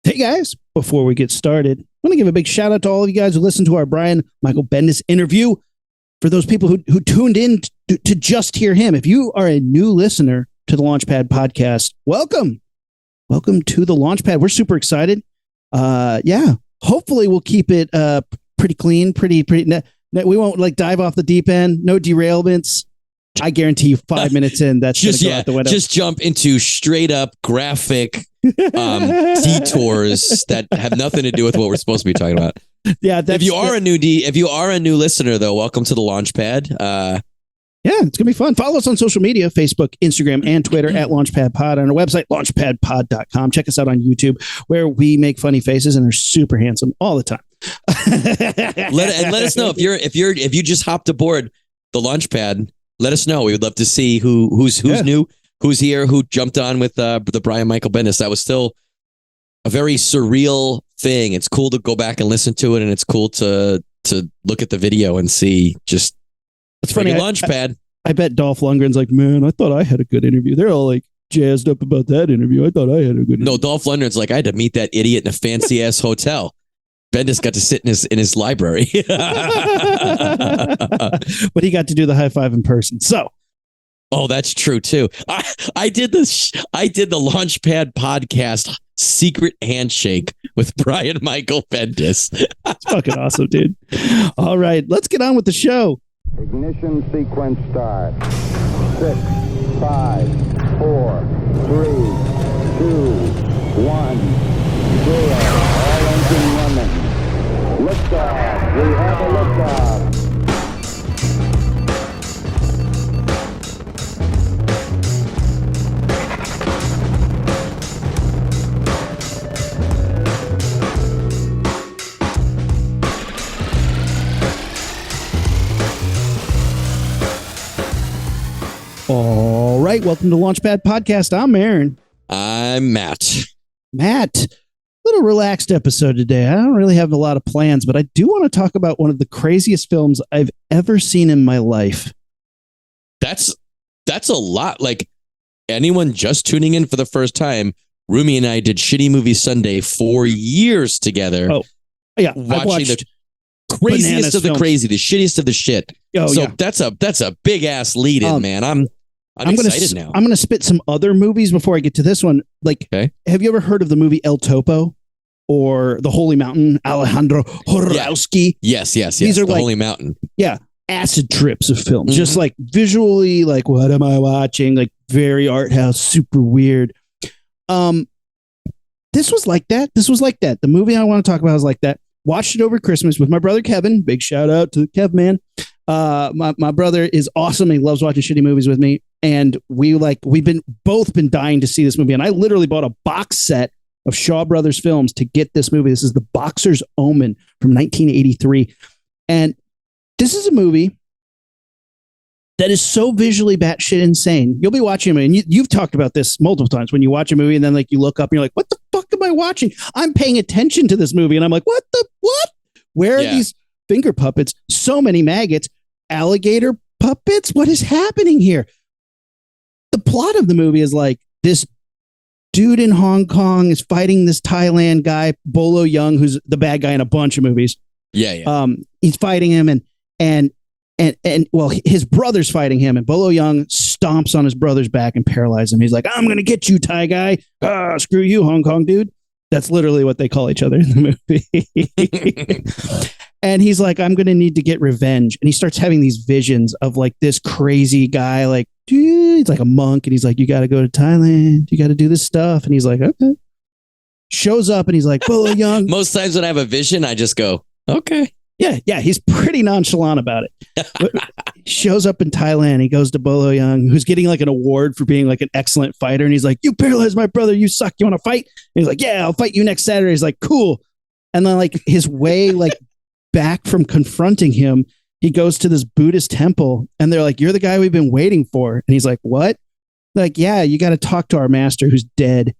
Hey guys, before we get started, I want to give a big shout out to all of you guys who listened to our Brian Michael Bendis interview. For those people who tuned in to just hear him, if you are a new listener to the Launchpad podcast, welcome. Welcome to the Launchpad. We're super excited. Hopefully we'll keep it pretty clean, pretty. We won't like dive off the deep end. No derailments. I guarantee you 5 minutes in, that's just go out the window. Just jump into straight up graphic detours that have nothing to do with what we're supposed to be talking about. Yeah, if you are a new listener, though, welcome to the Launchpad. Yeah, it's gonna be fun. Follow us on social media: Facebook, Instagram, and Twitter at Launchpad Pod. On our website, launchpadpod.com. Check us out on YouTube, where we make funny faces and are super handsome all the time. let us know if you just hopped aboard the Launchpad. Let us know. We would love to see who's new, who's here, who jumped on with the Brian Michael Bendis. That was still a very surreal thing. It's cool to go back and listen to it, and it's cool to look at the video and see just. It's funny. Launchpad. I bet Dolph Lundgren's like, man, I thought I had a good interview. They're all like jazzed up about that interview. I thought I had a good interview. No, Dolph Lundgren's like, I had to meet that idiot in a fancy ass hotel. Bendis got to sit in his library. But he got to do the high five in person. So. Oh, that's true too. I did the Launchpad podcast secret handshake with Brian Michael Bendis. It's fucking awesome, dude. All right, let's get on with the show. Ignition sequence start. 6, 5, 4, 3, 2, 1, 0. All engine running. Liftoff. We have a liftoff. All right, welcome to Launchpad Podcast. I'm Aaron. I'm Matt. A little relaxed episode today. I don't really have a lot of plans, but I do want to talk about one of the craziest films I've ever seen in my life. That's a lot. Like, anyone just tuning in for the first time, Rumi and I did Shitty Movie Sunday for years together. Oh, yeah. Watching the craziest of the crazy, the shittiest of the shit. Oh, so yeah. that's a big ass lead in, man. I'm excited now. I'm going to spit some other movies before I get to this one. Like, okay. Have you ever heard of the movie El Topo or The Holy Mountain? Alejandro Jodorowsky. Yes. These are the like, Holy Mountain. Yeah, acid trips of film. Mm-hmm. Just like visually, like what am I watching? Like very art house, super weird. This was like that. The movie I want to talk about is like that. Watched it over Christmas with my brother Kevin. Big shout out to Kev, man. My brother is awesome. He loves watching shitty movies with me. And we've both been dying to see this movie. And I literally bought a box set of Shaw Brothers films to get this movie. This is The Boxer's Omen from 1983. And this is a movie that is so visually batshit insane. You'll be watching it, and you've talked about this multiple times when you watch a movie and then like you look up and you're like, what the fuck am I watching? I'm paying attention to this movie. And I'm like, what? Where are these finger puppets? So many maggots, alligator puppets. What is happening here? The plot of the movie is like this dude in Hong Kong is fighting this Thailand guy, Bolo Young, who's the bad guy in a bunch of movies. Yeah. He's fighting him and his brother's fighting him, and Bolo Young stomps on his brother's back and paralyzes him. He's like, I'm going to get you, Thai guy. Screw you, Hong Kong dude. That's literally what they call each other in the movie. And he's like, I'm going to need to get revenge. And he starts having these visions of like this crazy guy, like, dude, he's like a monk. And he's like, you got to go to Thailand. You got to do this stuff. And he's like, okay. Shows up and he's like, Bolo Young. Most times when I have a vision, I just go, okay. Yeah. He's pretty nonchalant about it. Shows up in Thailand. He goes to Bolo Young, who's getting like an award for being like an excellent fighter. And he's like, you paralyzed my brother. You suck. You want to fight? And he's like, yeah, I'll fight you next Saturday. He's like, cool. And then like his way, like back from confronting him, he goes to this Buddhist temple and they're like, you're the guy we've been waiting for. And he's like, what? They're like, yeah, you got to talk to our master who's dead.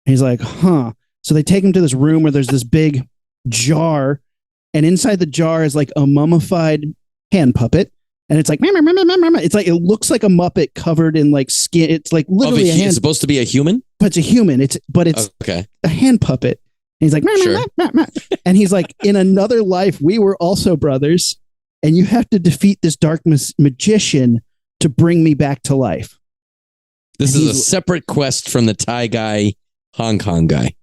And he's like, huh. So they take him to this room where there's this big jar, and inside the jar is like a mummified hand puppet. And it's like, it's like, it looks like a Muppet covered in like skin. It's like literally a hand. It's supposed to be a human, but it's a human. It's okay. A hand puppet. he's like, Sure. and he's like, in another life, we were also brothers, and you have to defeat this dark magician to bring me back to life. This is a separate quest from the Thai guy, Hong Kong guy.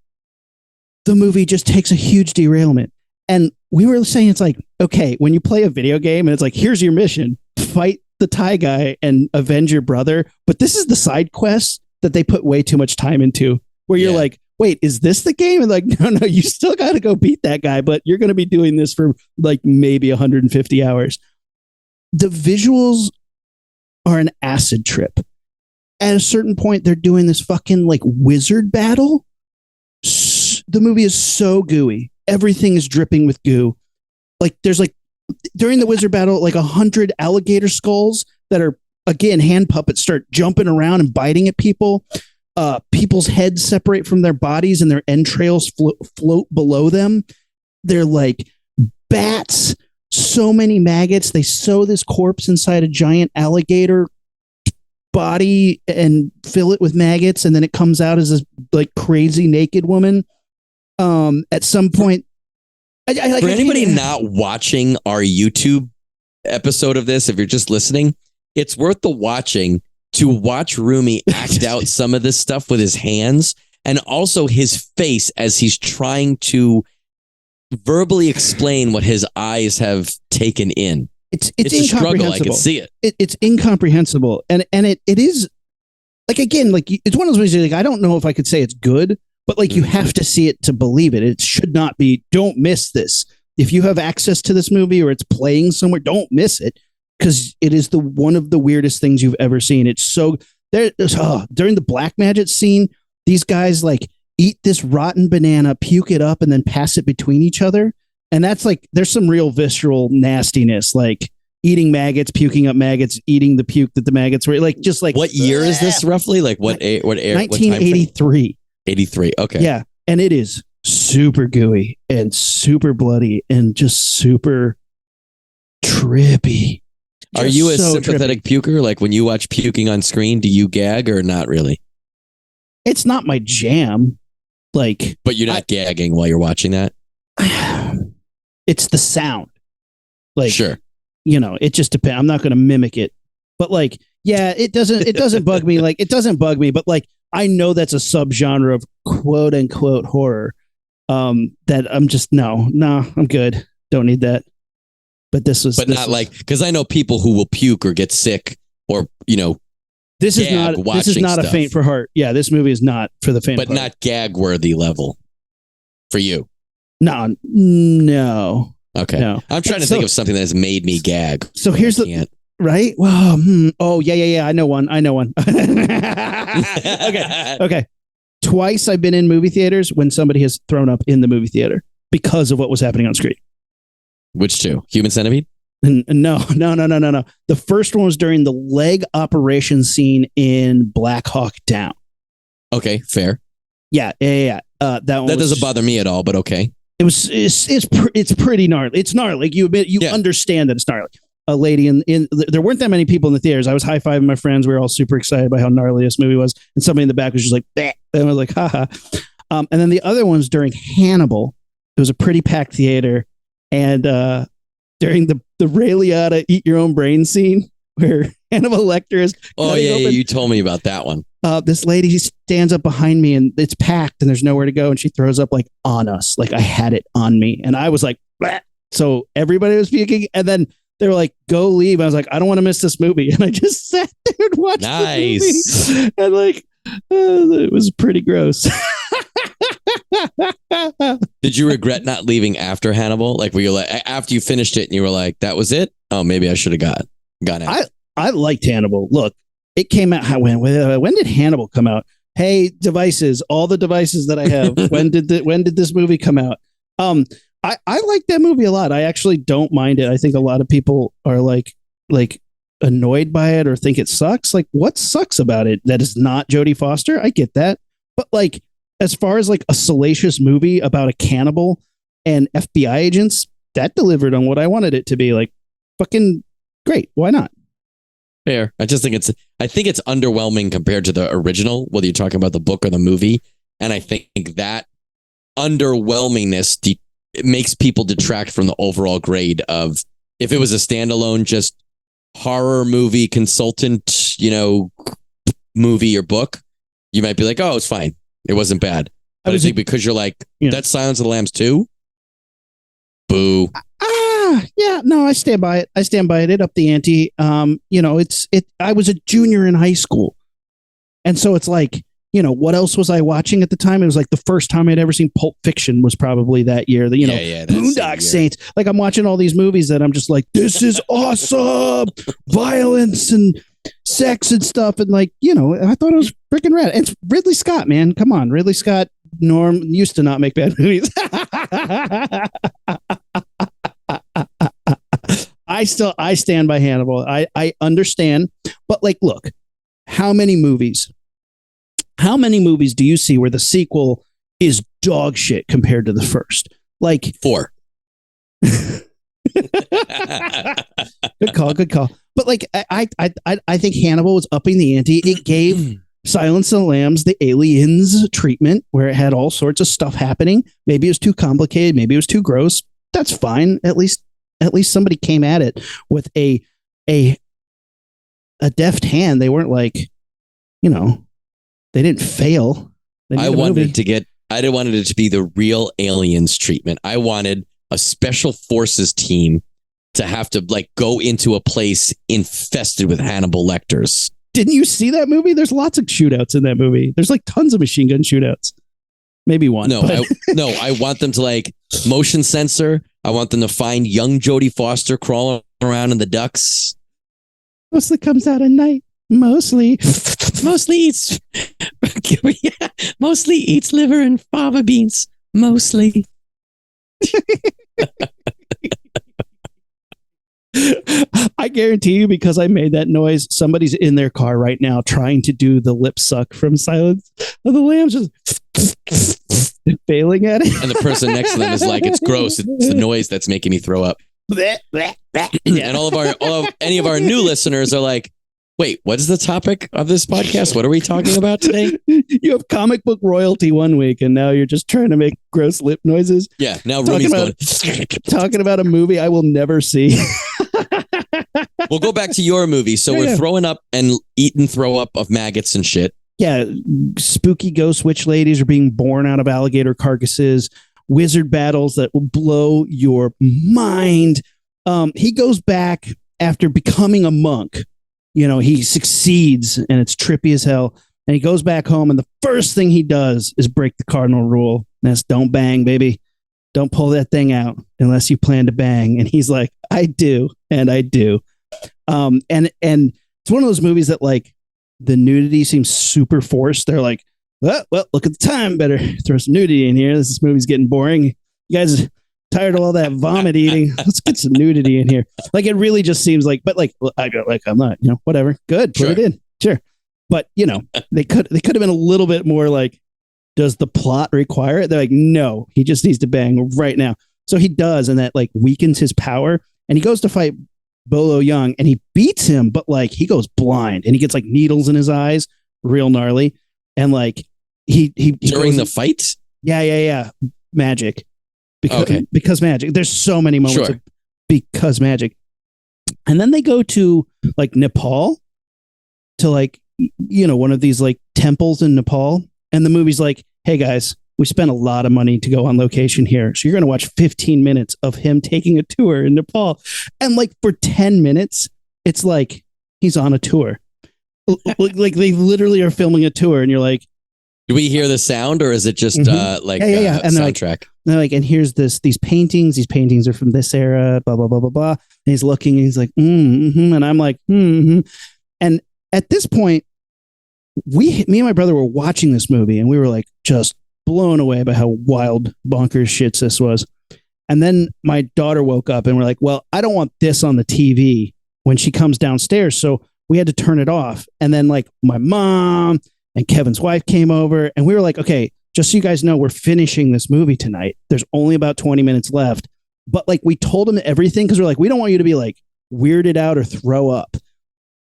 The movie just takes a huge derailment. And we were saying, it's like, okay, when you play a video game and it's like, here's your mission, fight the Thai guy and avenge your brother. But this is the side quest that they put way too much time into, where you're like, wait, is this the game? And like, no, you still got to go beat that guy, but you're going to be doing this for like maybe 150 hours. The visuals are an acid trip. At a certain point, they're doing this fucking like wizard battle. The movie is so gooey. Everything is dripping with goo. Like there's like during the wizard battle, like 100 alligator skulls that are, again, hand puppets start jumping around and biting at people. People's heads separate from their bodies and their entrails float below them. They're like bats, so many maggots. They sew this corpse inside a giant alligator body and fill it with maggots, and then it comes out as this like crazy naked woman. At some point, for anybody not watching our YouTube episode of this, if you're just listening, it's worth the watching to watch Rumi act out some of this stuff with his hands, and also his face as he's trying to verbally explain what his eyes have taken in. It's a struggle. I can see it. It's incomprehensible, and it is like, again, like it's one of those movies. Like, I don't know if I could say it's good, but like you have to see it to believe it. It should not be. Don't miss this. If you have access to this movie or it's playing somewhere, don't miss it, because it is one of the weirdest things you've ever seen. It's so there. During the black magic scene, these guys like eat this rotten banana, puke it up, and then pass it between each other. And that's like, there's some real visceral nastiness, like eating maggots, puking up maggots, eating the puke that the maggots were like, just like. What year is this roughly? Like what 1983. 83. Okay. Yeah. And it is super gooey and super bloody and just super trippy. Are you a sympathetic puker? Like when you watch puking on screen, do you gag or not really? It's not my jam. Like, but you're not gagging while you're watching that? It's the sound. Like, sure. You know, it just depends. I'm not going to mimic it, but like, yeah, it doesn't bug me. Like, it doesn't bug me, but like, I know that's a subgenre of quote unquote horror. That I'm just, no, I'm good. Don't need that. But this was, because I know people who will puke or get sick or, this is not a faint for heart. Yeah. This movie is not for the faint, but not gag worthy level for you. No. Okay. No. I'm trying to think of something that has made me gag. So here's the right. Well, oh yeah. I know one. Okay. Twice I've been in movie theaters when somebody has thrown up in the movie theater because of what was happening on screen. Which two? Human Centipede? No. The first one was during the leg operation scene in Black Hawk Down. Okay, fair. Yeah. That doesn't bother me at all, but okay. It's pretty gnarly. It's gnarly. You admit, understand that it's gnarly. A lady there weren't that many people in the theaters. I was high-fiving my friends. We were all super excited by how gnarly this movie was. And somebody in the back was just like, bah. And I was like, haha. And then the other one's during Hannibal. It was a pretty packed theater. And during the Ray Liotta eat your own brain scene where Hannibal Lecter is. Oh, yeah, you told me about that one. This lady stands up behind me and it's packed and there's nowhere to go. And she throws up like on us. Like I had it on me. And I was like, bah. So everybody was puking. And then they were like, go leave. I was like, I don't want to miss this movie. And I just sat there and watched the movie. And like, it was pretty gross. Did you regret not leaving after Hannibal? Like, were you like, after you finished it and you were like, that was it? Oh, maybe I should have gone out. I liked Hannibal. Look, it came out. When did Hannibal come out? Hey, devices, all the devices that I have. When did this movie come out? I like that movie a lot. I actually don't mind it. I think a lot of people are like annoyed by it or think it sucks. Like, what sucks about it? That is not Jodie Foster. I get that. But like, as far as like a salacious movie about a cannibal and FBI agents, that delivered on what I wanted it to be. Like, fucking great. Why not? Fair. I think it's underwhelming compared to the original, whether you're talking about the book or the movie. And I think that underwhelmingness it makes people detract from the overall grade of if it was a standalone, just horror movie consultant, movie or book, you might be like, oh, it's fine. It wasn't bad. But I think because you're like, that's Silence of the Lambs 2? Boo. Yeah, no, I stand by it. It upped the ante. I was a junior in high school. And so it's like, what else was I watching at the time? It was like the first time I'd ever seen Pulp Fiction was probably that year. Boondock Saints. Like I'm watching all these movies that I'm just like, this is awesome. Violence and sex and stuff. And like, I thought it was freaking rad. And it's Ridley Scott, man. Come on. Ridley Scott, Norm used to not make bad movies. I stand by Hannibal. I understand. But like, look, how many movies do you see where the sequel is dog shit compared to the first? Like 4. Good call. But like, I think Hannibal was upping the ante. It gave Silence of the Lambs the Aliens treatment where it had all sorts of stuff happening. Maybe it was too complicated. Maybe it was too gross. That's fine. At least somebody came at it with a deft hand. They weren't like, they didn't fail. I wanted it to be the real Aliens treatment. I wanted a special forces team to have to like go into a place infested with Hannibal Lecters. Didn't you see that movie? There's lots of shootouts in that movie. There's like tons of machine gun shootouts. Maybe one. No, I want them to like motion sensor. I want them to find young Jodie Foster crawling around in the ducks. Mostly comes out at night. Mostly eats liver and fava beans. Mostly. I guarantee you, because I made that noise, somebody's in their car right now trying to do the lip suck from Silence of the Lambs, just failing at it. And the person next to them is like, it's gross. It's the noise that's making me throw up. And any of our new listeners are like, wait, what is the topic of this podcast? What are we talking about today? You have comic book royalty one week, and now you're just trying to make gross lip noises. Yeah, now Rumi's talking about a movie I will never see. We'll go back to your movie. So we're throwing up and eating throw up of maggots and shit. Yeah, spooky ghost witch ladies are being born out of alligator carcasses. Wizard battles that will blow your mind. He goes back after becoming a monk. He succeeds and it's trippy as hell. And he goes back home and the first thing he does is break the cardinal rule. And that's don't bang, baby. Don't pull that thing out unless you plan to bang. And he's like, I do. And I do. And it's one of those movies that like the nudity seems super forced. They're like, well, look at the time. Better throw some nudity in here. This movie's getting boring. You guys tired of all that vomit eating. Let's get some nudity in here. Like it really just seems like, but like I go like I'm not, whatever. Good, put it in, sure. But they could have been a little bit more like, does the plot require it? They're like, no, he just needs to bang right now. So he does, and that like weakens his power. And he goes to fight Bolo Young, and he beats him, but like he goes blind, and he gets like needles in his eyes, real gnarly, and like he during the fight. Yeah, magic. Because magic. There's so many moments of because magic. And then they go to like Nepal to like, one of these like temples in Nepal. And the movie's like, hey guys, we spent a lot of money to go on location here. So you're going to watch 15 minutes of him taking a tour in Nepal. And like for 10 minutes, it's like he's on a tour. Like they literally are filming a tour and you're like, do we hear the sound or is it just And soundtrack? They're like, and here's these paintings. These paintings are from this era, blah, blah, blah, blah, blah. And he's looking and he's like, and I'm like, And at this point, me and my brother were watching this movie and we were like just blown away by how wild bonkers shit this was. And then my daughter woke up and we're like, well, I don't want this on the TV when she comes downstairs. So we had to turn it off. And then like my mom and Kevin's wife came over and we were like, okay, just so you guys know, we're finishing this movie tonight. There's only about 20 minutes left. But like we told them everything because we're like, we don't want you to be like weirded out or throw up.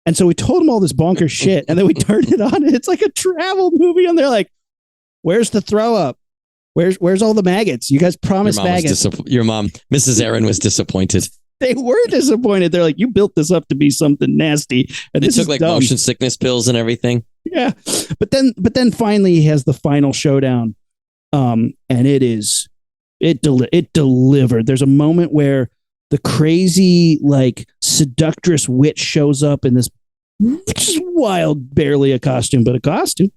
And so we told them all this bonkers shit. And then we turned it on and it's like a travel movie. And they're like, where's the throw up? Where's all the maggots? You guys promised maggots. Your mom, Mrs. Aaron, was disappointed. They were disappointed. They're like, you built this up to be something nasty, and They this took is like dumb. motion sickness pills and everything. Yeah, but then finally he has the final showdown, and it delivered. There's a moment where the crazy like seductress witch shows up in this just wild, barely a costume, but a costume.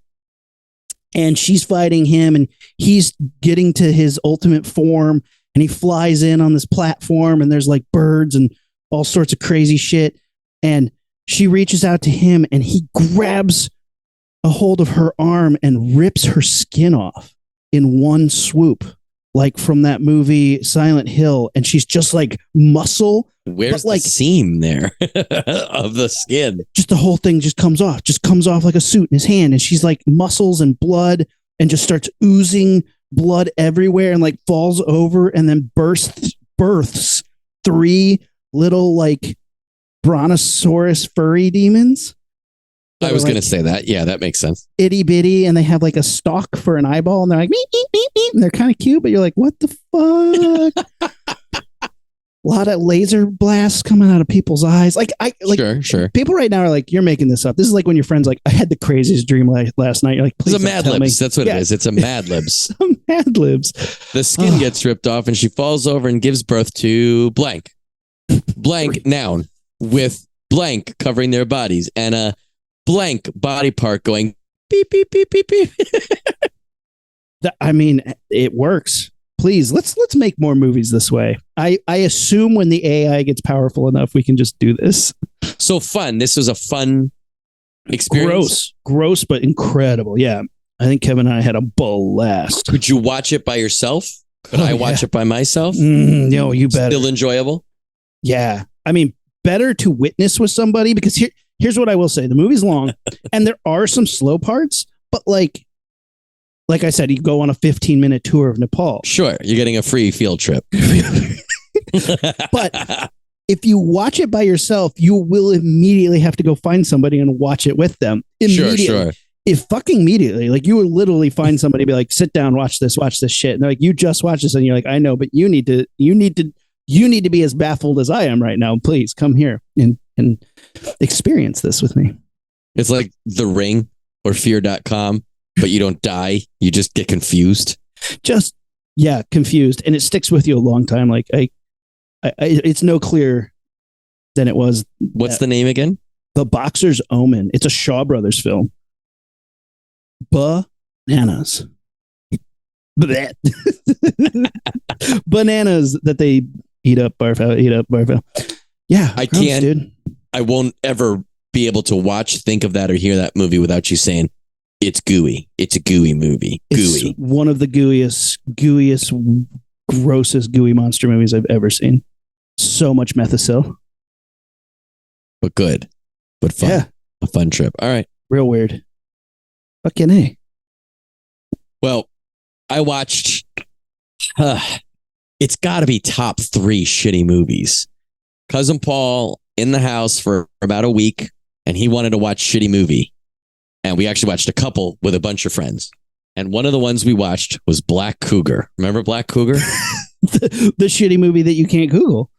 And she's fighting him, and he's getting to his ultimate form, and he flies in on this platform, and there's like birds and all sorts of crazy shit. And she reaches out to him, and he grabs a hold of her arm and rips her skin off in one swoop, like from that movie Silent Hill. And she's just like muscle. Where's like the seam there of the skin? Just the whole thing just comes off like a suit in his hand. And she's like muscles and blood and just starts oozing blood everywhere and like falls over and then births 3 little like brontosaurus furry demons. I was going to say that. Yeah, that makes sense. Itty bitty, and they have like a stalk for an eyeball, and they're like, meep, meep, meep, meep, and they're kind of cute, but you're like, what the fuck? A lot of laser blasts coming out of people's eyes. Sure. People right now are like, you're making this up. This is like when your friend's like, I had the craziest dream last night. You're like, please. It's a Mad Libs. That's what it is. It's a Mad Libs. Mad Libs. The skin gets ripped off, and she falls over and gives birth to blank. Blank noun with blank covering their bodies and a blank body part going beep, beep, beep, beep, beep. I mean, it works. Please, let's make more movies this way. I assume when the AI gets powerful enough, we can just do this. So fun. This was a fun experience. Gross, but incredible. Yeah. I think Kevin and I had a blast. Could you watch it by yourself? Could I watch it by myself? No, you better. Still enjoyable? Yeah. I mean, better to witness with somebody, because here's what I will say. The movie's long and there are some slow parts, but like I said, you go on a 15-minute tour of Nepal. Sure. You're getting a free field trip. But if you watch it by yourself, you will immediately have to go find somebody and watch it with them. Immediately. Sure. If fucking immediately, like you would literally find somebody be like, sit down, watch this shit. And they're like, you just watch this. And you're like, I know, but you need to be as baffled as I am right now. Please come here and experience this with me. It's like The Ring or Fear.com, but you don't die. You just get confused. Confused. And it sticks with you a long time. Like it's no clearer than it was. What's the name again? The Boxer's Omen. It's a Shaw Brothers film. Bananas. Bananas that they eat up, barf out. Yeah. I can't, dude. I won't ever be able to think of that or hear that movie without you saying it's gooey. It's a gooey movie. Gooey. It's one of the gooeyest, grossest gooey monster movies I've ever seen. So much methicil. But good. But fun. Yeah. A fun trip. All right. Real weird. Fucking A. Well, I watched it's got to be top 3 shitty movies. Cousin Paul in the house for about a week, and he wanted to watch shitty movie. And we actually watched a couple with a bunch of friends. And one of the ones we watched was Black Cougar. Remember Black Cougar? the shitty movie that you can't Google.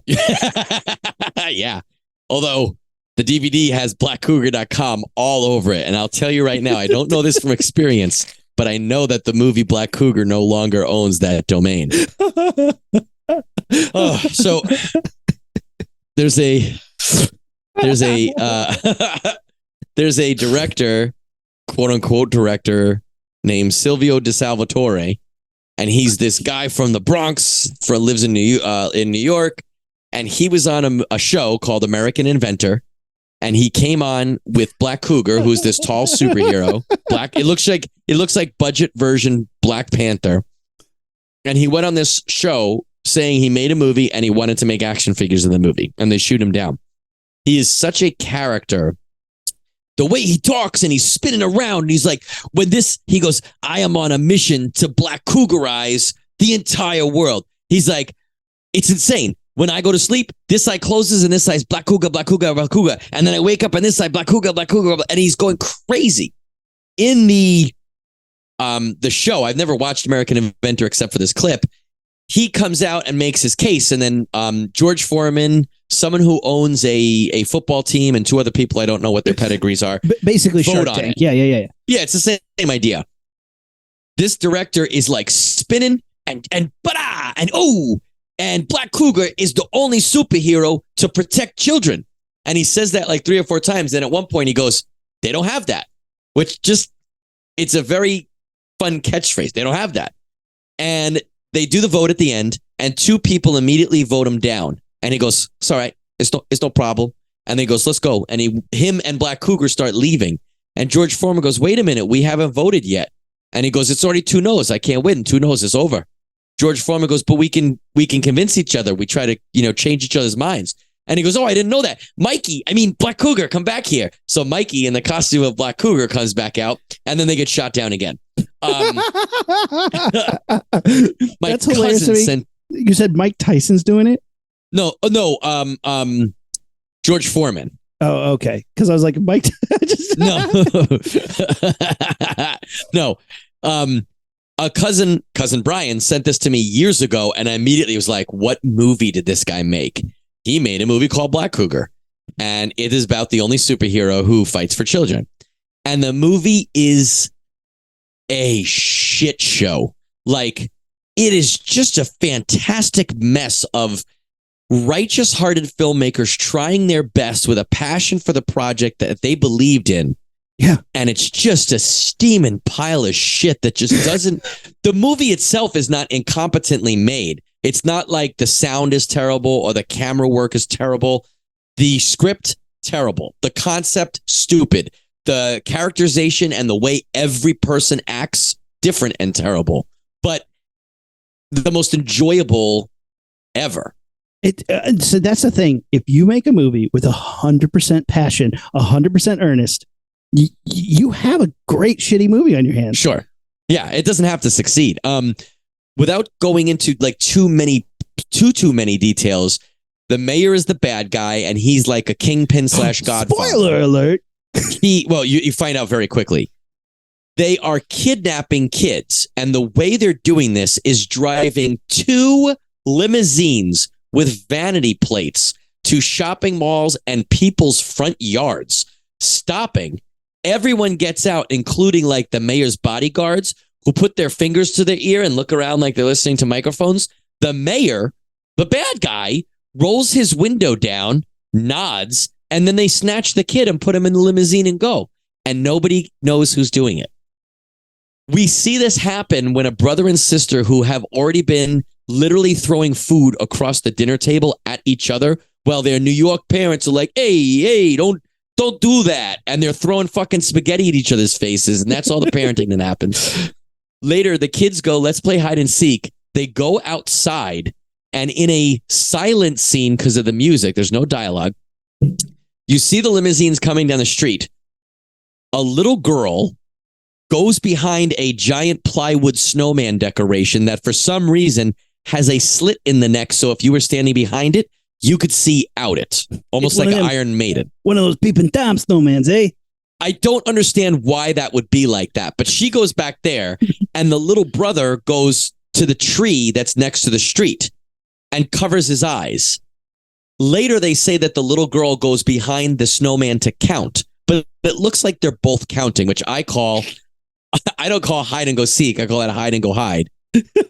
Yeah. Although the DVD has blackcougar.com all over it. And I'll tell you right now, I don't know this from experience, but I know that the movie Black Cougar no longer owns that domain. So there's a director, quote unquote director, named Silvio De Salvatore, and he's this guy from the Bronx, lives in New York, and he was on a show called American Inventor, and he came on with Black Cougar, who's this tall superhero. It looks like budget version Black Panther, and he went on this show saying he made a movie and he wanted to make action figures in the movie, and they shoot him down. He is such a character. The way he talks and he's spinning around, and he's like, he goes, I am on a mission to Black Cougarize the entire world. He's like, it's insane. When I go to sleep, this side closes and this side's Black Cougar, Black Cougar, Black Cougar. And then I wake up and this side, Black Cougar, Black Cougar. And he's going crazy. In the the show, I've never watched American Inventor except for this clip. He comes out and makes his case, and then George Foreman, someone who owns a football team, and two other people, I don't know what their pedigrees are. Basically, Shark Tank. Yeah. Yeah, it's the same idea. This director is like spinning and ba-da, and and Black Cougar is the only superhero to protect children. And he says that like 3 or 4 times. Then at one point he goes, they don't have that, which just, it's a very fun catchphrase. They don't have that. And they do the vote at the end, and 2 people immediately vote him down. And he goes, it's all right. It's no problem. And then he goes, let's go. And him and Black Cougar start leaving. And George Foreman goes, wait a minute, we haven't voted yet. And he goes, it's already 2 no's. I can't win. 2 no's, it's over. George Foreman goes, but we can convince each other. We try to, change each other's minds. And he goes, oh, I didn't know that. Black Cougar, come back here. So Mikey in the costume of Black Cougar comes back out, and then they get shot down again. That's hilarious. You said Mike Tyson's doing it? No. George Foreman. Oh, okay. Because I was like, Mike. No. A cousin Brian sent this to me years ago, and I immediately was like, what movie did this guy make? He made a movie called Black Cougar, and it is about the only superhero who fights for children. And the movie is a shit show. Like, it is just a fantastic mess of righteous-hearted filmmakers trying their best with a passion for the project that they believed in. Yeah. And it's just a steaming pile of shit that just doesn't... The movie itself is not incompetently made. It's not like the sound is terrible or the camera work is terrible. The script, terrible. The concept, stupid. The characterization and the way every person acts, different and terrible. But the most enjoyable ever. So that's the thing. If you make a movie with 100% passion, 100% earnest, you have a great shitty movie on your hands. Sure. Yeah, it doesn't have to succeed. Without going into like too many details, the mayor is the bad guy, and he's like a kingpin / godfather. Spoiler alert. You find out very quickly. They are kidnapping kids, and the way they're doing this is driving 2 limousines with vanity plates to shopping malls and people's front yards, stopping. Everyone gets out, including like the mayor's bodyguards, who put their fingers to their ear and look around like they're listening to microphones. The mayor, the bad guy, rolls his window down, nods, and then they snatch the kid and put him in the limousine and go. And nobody knows who's doing it. We see this happen when a brother and sister who have already been literally throwing food across the dinner table at each other while their New York parents are like, hey, don't do that. And they're throwing fucking spaghetti at each other's faces. And that's all the parenting that happens. Later, the kids go, let's play hide and seek. They go outside, and in a silent scene because of the music, there's no dialogue. You see the limousines coming down the street. A little girl goes behind a giant plywood snowman decoration that for some reason has a slit in the neck. So if you were standing behind it, you could see out it. Almost like an Iron Maiden. One of those peeping Tom snowmans, eh? I don't understand why that would be like that, but she goes back there, and the little brother goes to the tree that's next to the street and covers his eyes. Later, they say that the little girl goes behind the snowman to count, but it looks like they're both counting, which I don't call hide and go seek. I call that hide and go hide.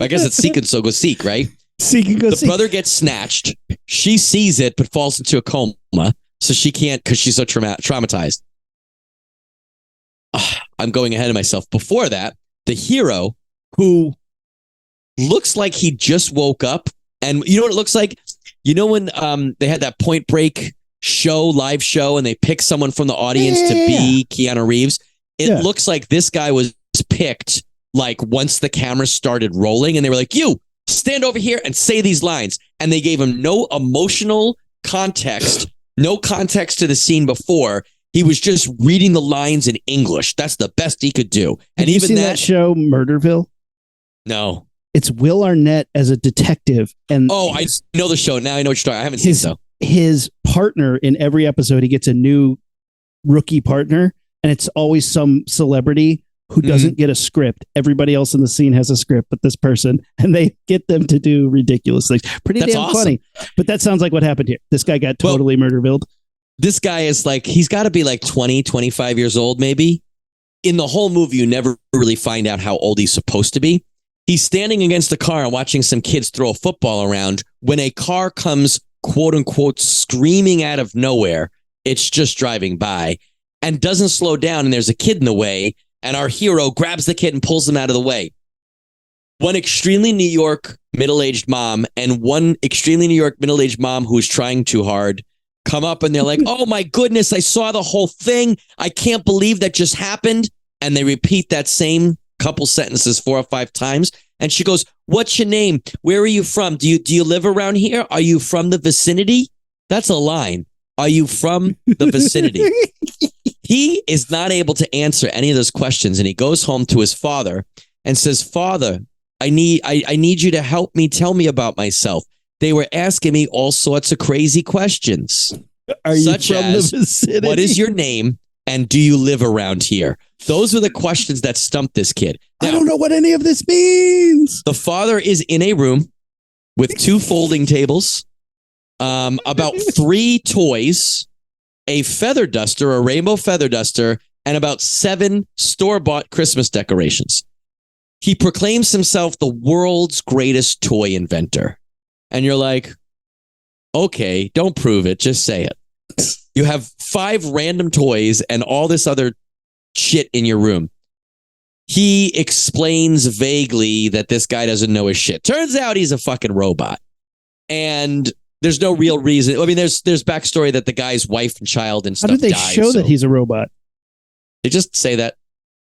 I guess it's seek and so go seek, right? Seek and go seek. The brother gets snatched. She sees it, but falls into a coma, so she can't because she's so traumatized. I'm going ahead of myself. Before that, the hero, who looks like he just woke up, and you know what it looks like? You know when they had that Point Break live show, and they pick someone from the audience to be Keanu Reeves? It looks like this guy was picked like once the camera started rolling, and they were like, you, stand over here and say these lines. And they gave him no emotional context, no context to the scene before. He was just reading the lines in English. That's the best he could do. And Have you seen that show, Murderville? No. It's Will Arnett as a detective. And I know the show. Now I know what you're talking. I haven't seen it, though. His partner in every episode, he gets a new rookie partner, and it's always some celebrity who doesn't get a script. Everybody else in the scene has a script, but this person, and they get them to do ridiculous things. Pretty That's damn awesome. funny. But that sounds like what happened here. This guy got totally murder-billed. This guy is like, he's got to be like 20, 25 years old, maybe. In the whole movie, you never really find out how old he's supposed to be. He's standing against a car and watching some kids throw a football around when a car comes, quote unquote, screaming out of nowhere. It's just driving by and doesn't slow down. And there's a kid in the way. And our hero grabs the kid and pulls him out of the way. One extremely New York middle-aged mom and one extremely New York middle-aged mom who's trying too hard come up and they're like, oh my goodness, I saw the whole thing. I can't believe that just happened. And they repeat that same couple sentences 4 or 5 times. And she goes, what's your name? Where are you from? Do you live around here? Are you from the vicinity? That's a line. Are you from the vicinity? He is not able to answer any of those questions. And he goes home to his father and says, Father, I need you to help me. Tell me about myself. They were asking me all sorts of crazy questions. Are you such from as, the vicinity? what is your name and do you live around here? Those were the questions that stumped this kid. Now, I don't know what any of this means. the father is in a room with 2 folding tables, about 3 toys, a feather duster, a rainbow feather duster, and about 7 store-bought Christmas decorations. He proclaims himself the world's greatest toy inventor. And you're like, okay, don't prove it. Just say it. You have 5 random toys and all this other shit in your room. He explains vaguely that this guy doesn't know his shit. Turns out he's a fucking robot. And there's no real reason. I mean, there's backstory that the guy's wife and child and How stuff did they died, show so that he's a robot? They just say that.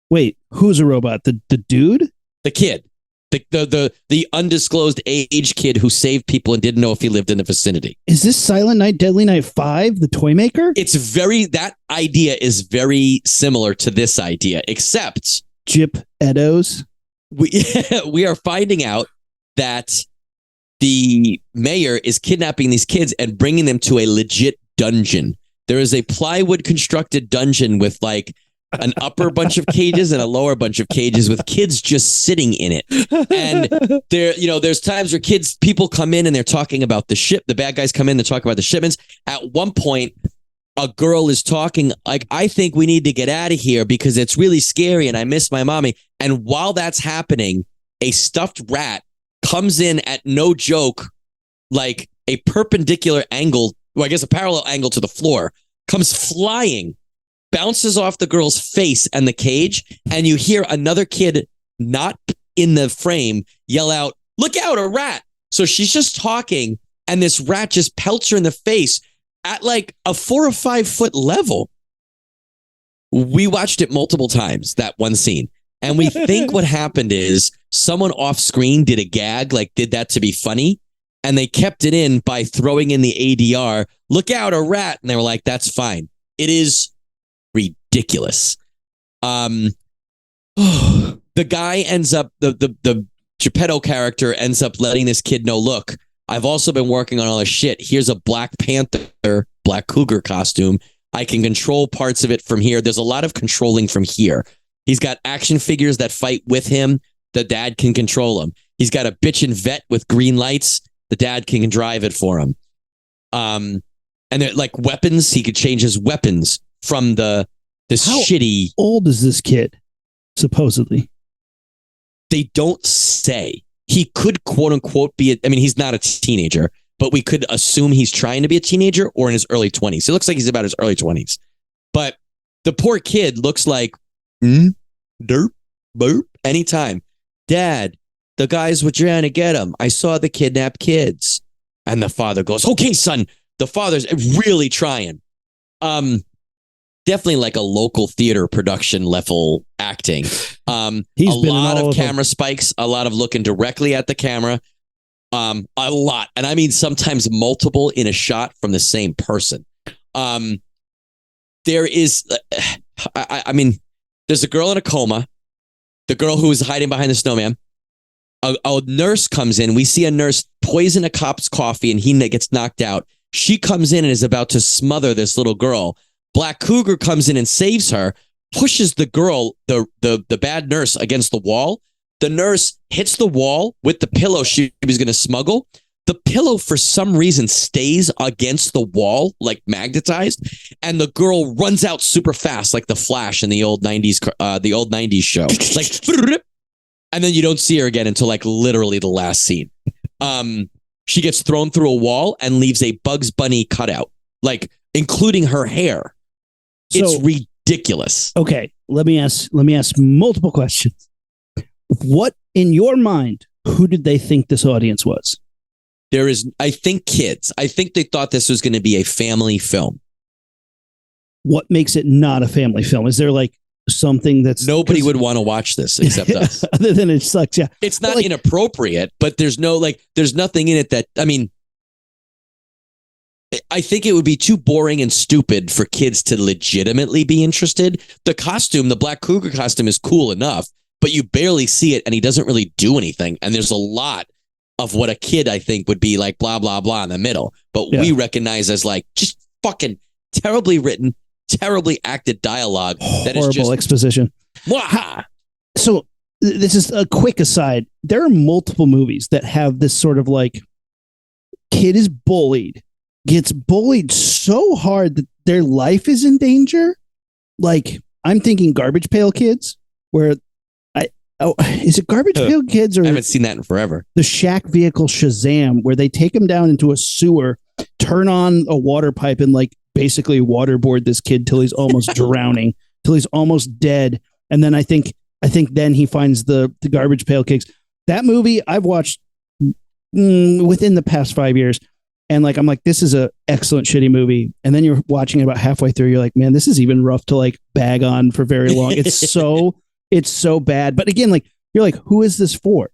Wait, who's a robot? The dude? The kid. The undisclosed age kid who saved people and didn't know if he lived in the vicinity. Is this Silent Night, Deadly Night 5, the toy maker? That idea is very similar to this idea, except Jip Edos. we are finding out that the mayor is kidnapping these kids and bringing them to a legit dungeon. There is a plywood constructed dungeon with like an upper bunch of cages and a lower bunch of cages with kids just sitting in it. And there's times where people come in and they're talking about the ship. The bad guys come in, they talk about the shipments. At one point, a girl is talking like, I think we need to get out of here because it's really scary and I miss my mommy. And while that's happening, a stuffed rat comes in at no joke, like a perpendicular angle, or I guess a parallel angle to the floor, comes flying, bounces off the girl's face and the cage, and you hear another kid not in the frame yell out, look out, a rat. So she's just talking, and this rat just pelts her in the face at like a 4 or 5 foot level. We watched it multiple times, that one scene. And we think what happened is someone off screen did a gag, like did that to be funny. And they kept it in by throwing in the ADR, look out, a rat. And they were like, that's fine. It is ridiculous. The guy ends up, the Geppetto character ends up letting this kid know, look, I've also been working on all this shit. Here's a Black Panther, Black Cougar costume. I can control parts of it from here. There's a lot of controlling from here. He's got action figures that fight with him. The dad can control them. He's got a bitchin' vet with green lights. The dad can drive it for him. And they're like weapons. He could change his weapons from this How shitty. old is this kid, supposedly? They don't say. He could, quote unquote, he's not a teenager, but we could assume he's trying to be a teenager or in his early 20s. He looks like he's about his early 20s. But the poor kid looks like, derp, burp, anytime. Dad, the guys were trying to get him. I saw the kidnapped kids. And the father goes, okay, son. The father's really trying. Definitely like a local theater production level acting. He's a been lot in all of of them. camera spikes, a lot of looking directly at the camera. A lot. And I mean, sometimes multiple in a shot from the same person. There is, there's a girl in a coma. The girl who is hiding behind the snowman. A nurse comes in. We see a nurse poison a cop's coffee and he gets knocked out. She comes in and is about to smother this little girl. Black Cougar comes in and saves her. pushes the girl, the bad nurse, against the wall. The nurse hits the wall with the pillow she was going to smuggle. The pillow, for some reason, stays against the wall, like magnetized, and the girl runs out super fast, like the Flash in the old 90s show. Like, and then you don't see her again until like literally the last scene. She gets thrown through a wall and leaves a Bugs Bunny cutout, like including her hair. It's ridiculous. Okay, let me ask multiple questions. What, in your mind, who did they think this audience was? I think kids. I think they thought this was going to be a family film. What makes it not a family film? Is there like something that's... Nobody would want to watch this except us. Other than it sucks, yeah. It's not inappropriate, but there's nothing in it that, I mean, I think it would be too boring and stupid for kids to legitimately be interested. The costume, the Black Cougar costume, is cool enough, but you barely see it and he doesn't really do anything. And there's a lot of what a kid, I think, would be like blah, blah, blah in the middle. But we recognize as like just fucking terribly written, terribly acted dialogue. That is just exposition. Mwah! So this is a quick aside. There are multiple movies that have this sort of like kid is bullied, gets bullied so hard that their life is in danger. Like I'm thinking Garbage Pail Kids, where is it Garbage Pail Kids or I haven't seen that in forever. The Shack Vehicle Shazam, where they take him down into a sewer, turn on a water pipe, and like basically waterboard this kid till he's almost drowning, till he's almost dead. And then I think then he finds the Garbage Pail Kids. That movie I've watched within the past 5 years, and like I'm like, this is a excellent shitty movie. And then you're watching it about halfway through, you're like, man, this is even rough to like bag on for very long. It's so bad. But again, like you're like, who is this for?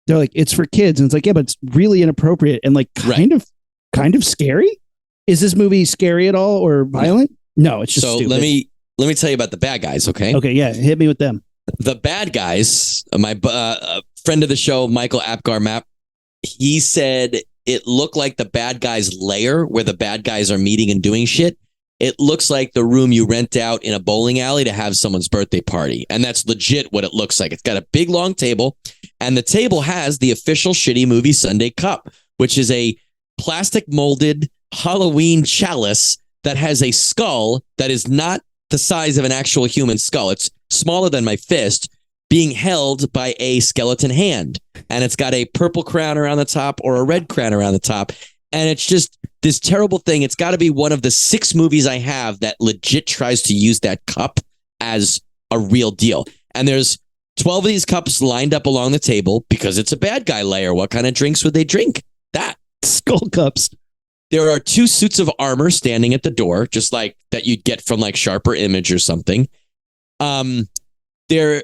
They're like, it's for kids. And it's like, yeah, but it's really inappropriate and like kind of scary. Is this movie scary at all or violent? No, it's just stupid. let me tell you about the bad guys, okay? Okay, yeah, hit me with them. The bad guys, my friend of the show, Michael Apgar-Map, he said it looked like the bad guys' lair where the bad guys are meeting and doing shit. It looks like the room you rent out in a bowling alley to have someone's birthday party. And that's legit what it looks like. It's got a big, long table, and the table has the official Shitty Movie Sunday cup, which is a plastic molded Halloween chalice that has a skull that is not the size of an actual human skull. It's smaller than my fist, being held by a skeleton hand. And it's got a purple crown around the top or a red crown around the top. And it's just this terrible thing. It's got to be one of the 6 movies I have that legit tries to use that cup as a real deal. And there's 12 of these cups lined up along the table because it's a bad guy layer. What kind of drinks would they drink? That. Skull cups. There are 2 suits of armor standing at the door, just like that you'd get from like Sharper Image or something. There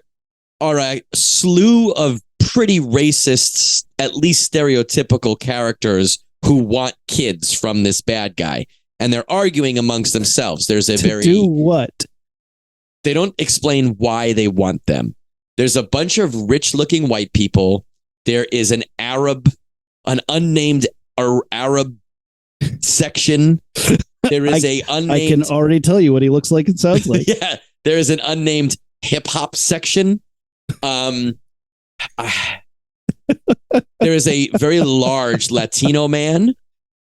are a slew of pretty racist, at least stereotypical characters who want kids from this bad guy. And they're arguing amongst themselves. There's a do what? They don't explain why they want them. There's a bunch of rich-looking white people. There is an unnamed Arab section. There is unnamed... I can already tell you what he looks like and sounds like. Yeah, there is an unnamed hip-hop section. There is a very large Latino man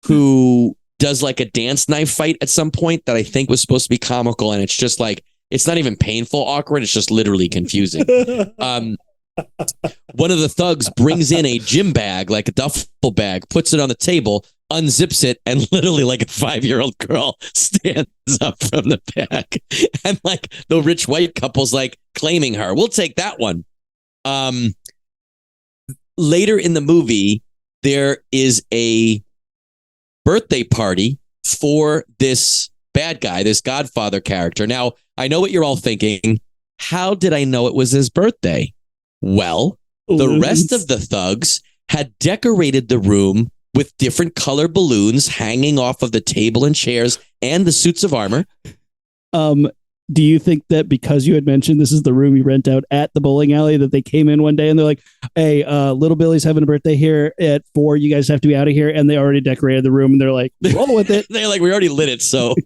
who does like a dance knife fight at some point that I think was supposed to be comical, and it's just like, it's not even painful awkward, it's just literally confusing. One of the thugs brings in a gym bag, like a duffel bag, puts it on the table, unzips it, and literally like a 5-year-old girl stands up from the bag. And like the rich white couple's like claiming her. We'll take that one. Later in the movie, there is a birthday party for this bad guy, this Godfather character. Now, I know what you're all thinking. How did I know it was his birthday? Well, the rest of the thugs had decorated the room with different color balloons hanging off of the table and chairs and the suits of armor. Do you think that because you had mentioned this is the room you rent out at the bowling alley, that they came in one day and they're like, hey, little Billy's having a birthday here at 4. You guys have to be out of here. And they already decorated the room and they're like, roll with it. They're like, we already lit it. So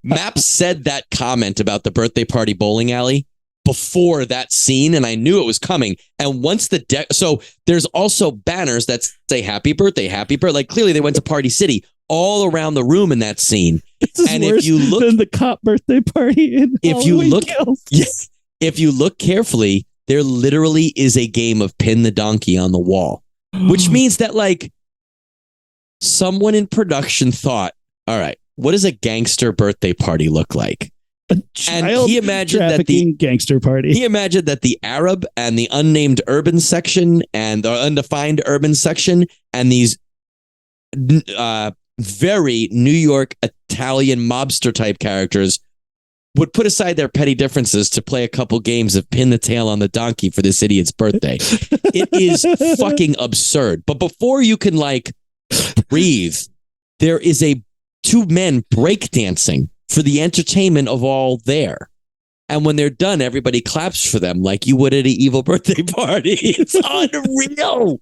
Maps said that comment about the birthday party bowling alley before that scene, and I knew it was coming. And once so there's also banners that say happy birthday. Like clearly they went to Party City all around the room in that scene. And if you look than the cop birthday party in yes, if you look carefully, there literally is a game of pin the donkey on the wall, which means that like someone in production thought, all right, what does a gangster birthday party look like? And he imagined that the gangster party. He imagined that the Arab and the unnamed urban section and the undefined urban section and these very New York Italian mobster type characters would put aside their petty differences to play a couple games of pin the tail on the donkey for this idiot's birthday. It is fucking absurd. But before you can like breathe, there is two men breakdancing for the entertainment of all there. And when they're done, everybody claps for them like you would at an evil birthday party. It's unreal.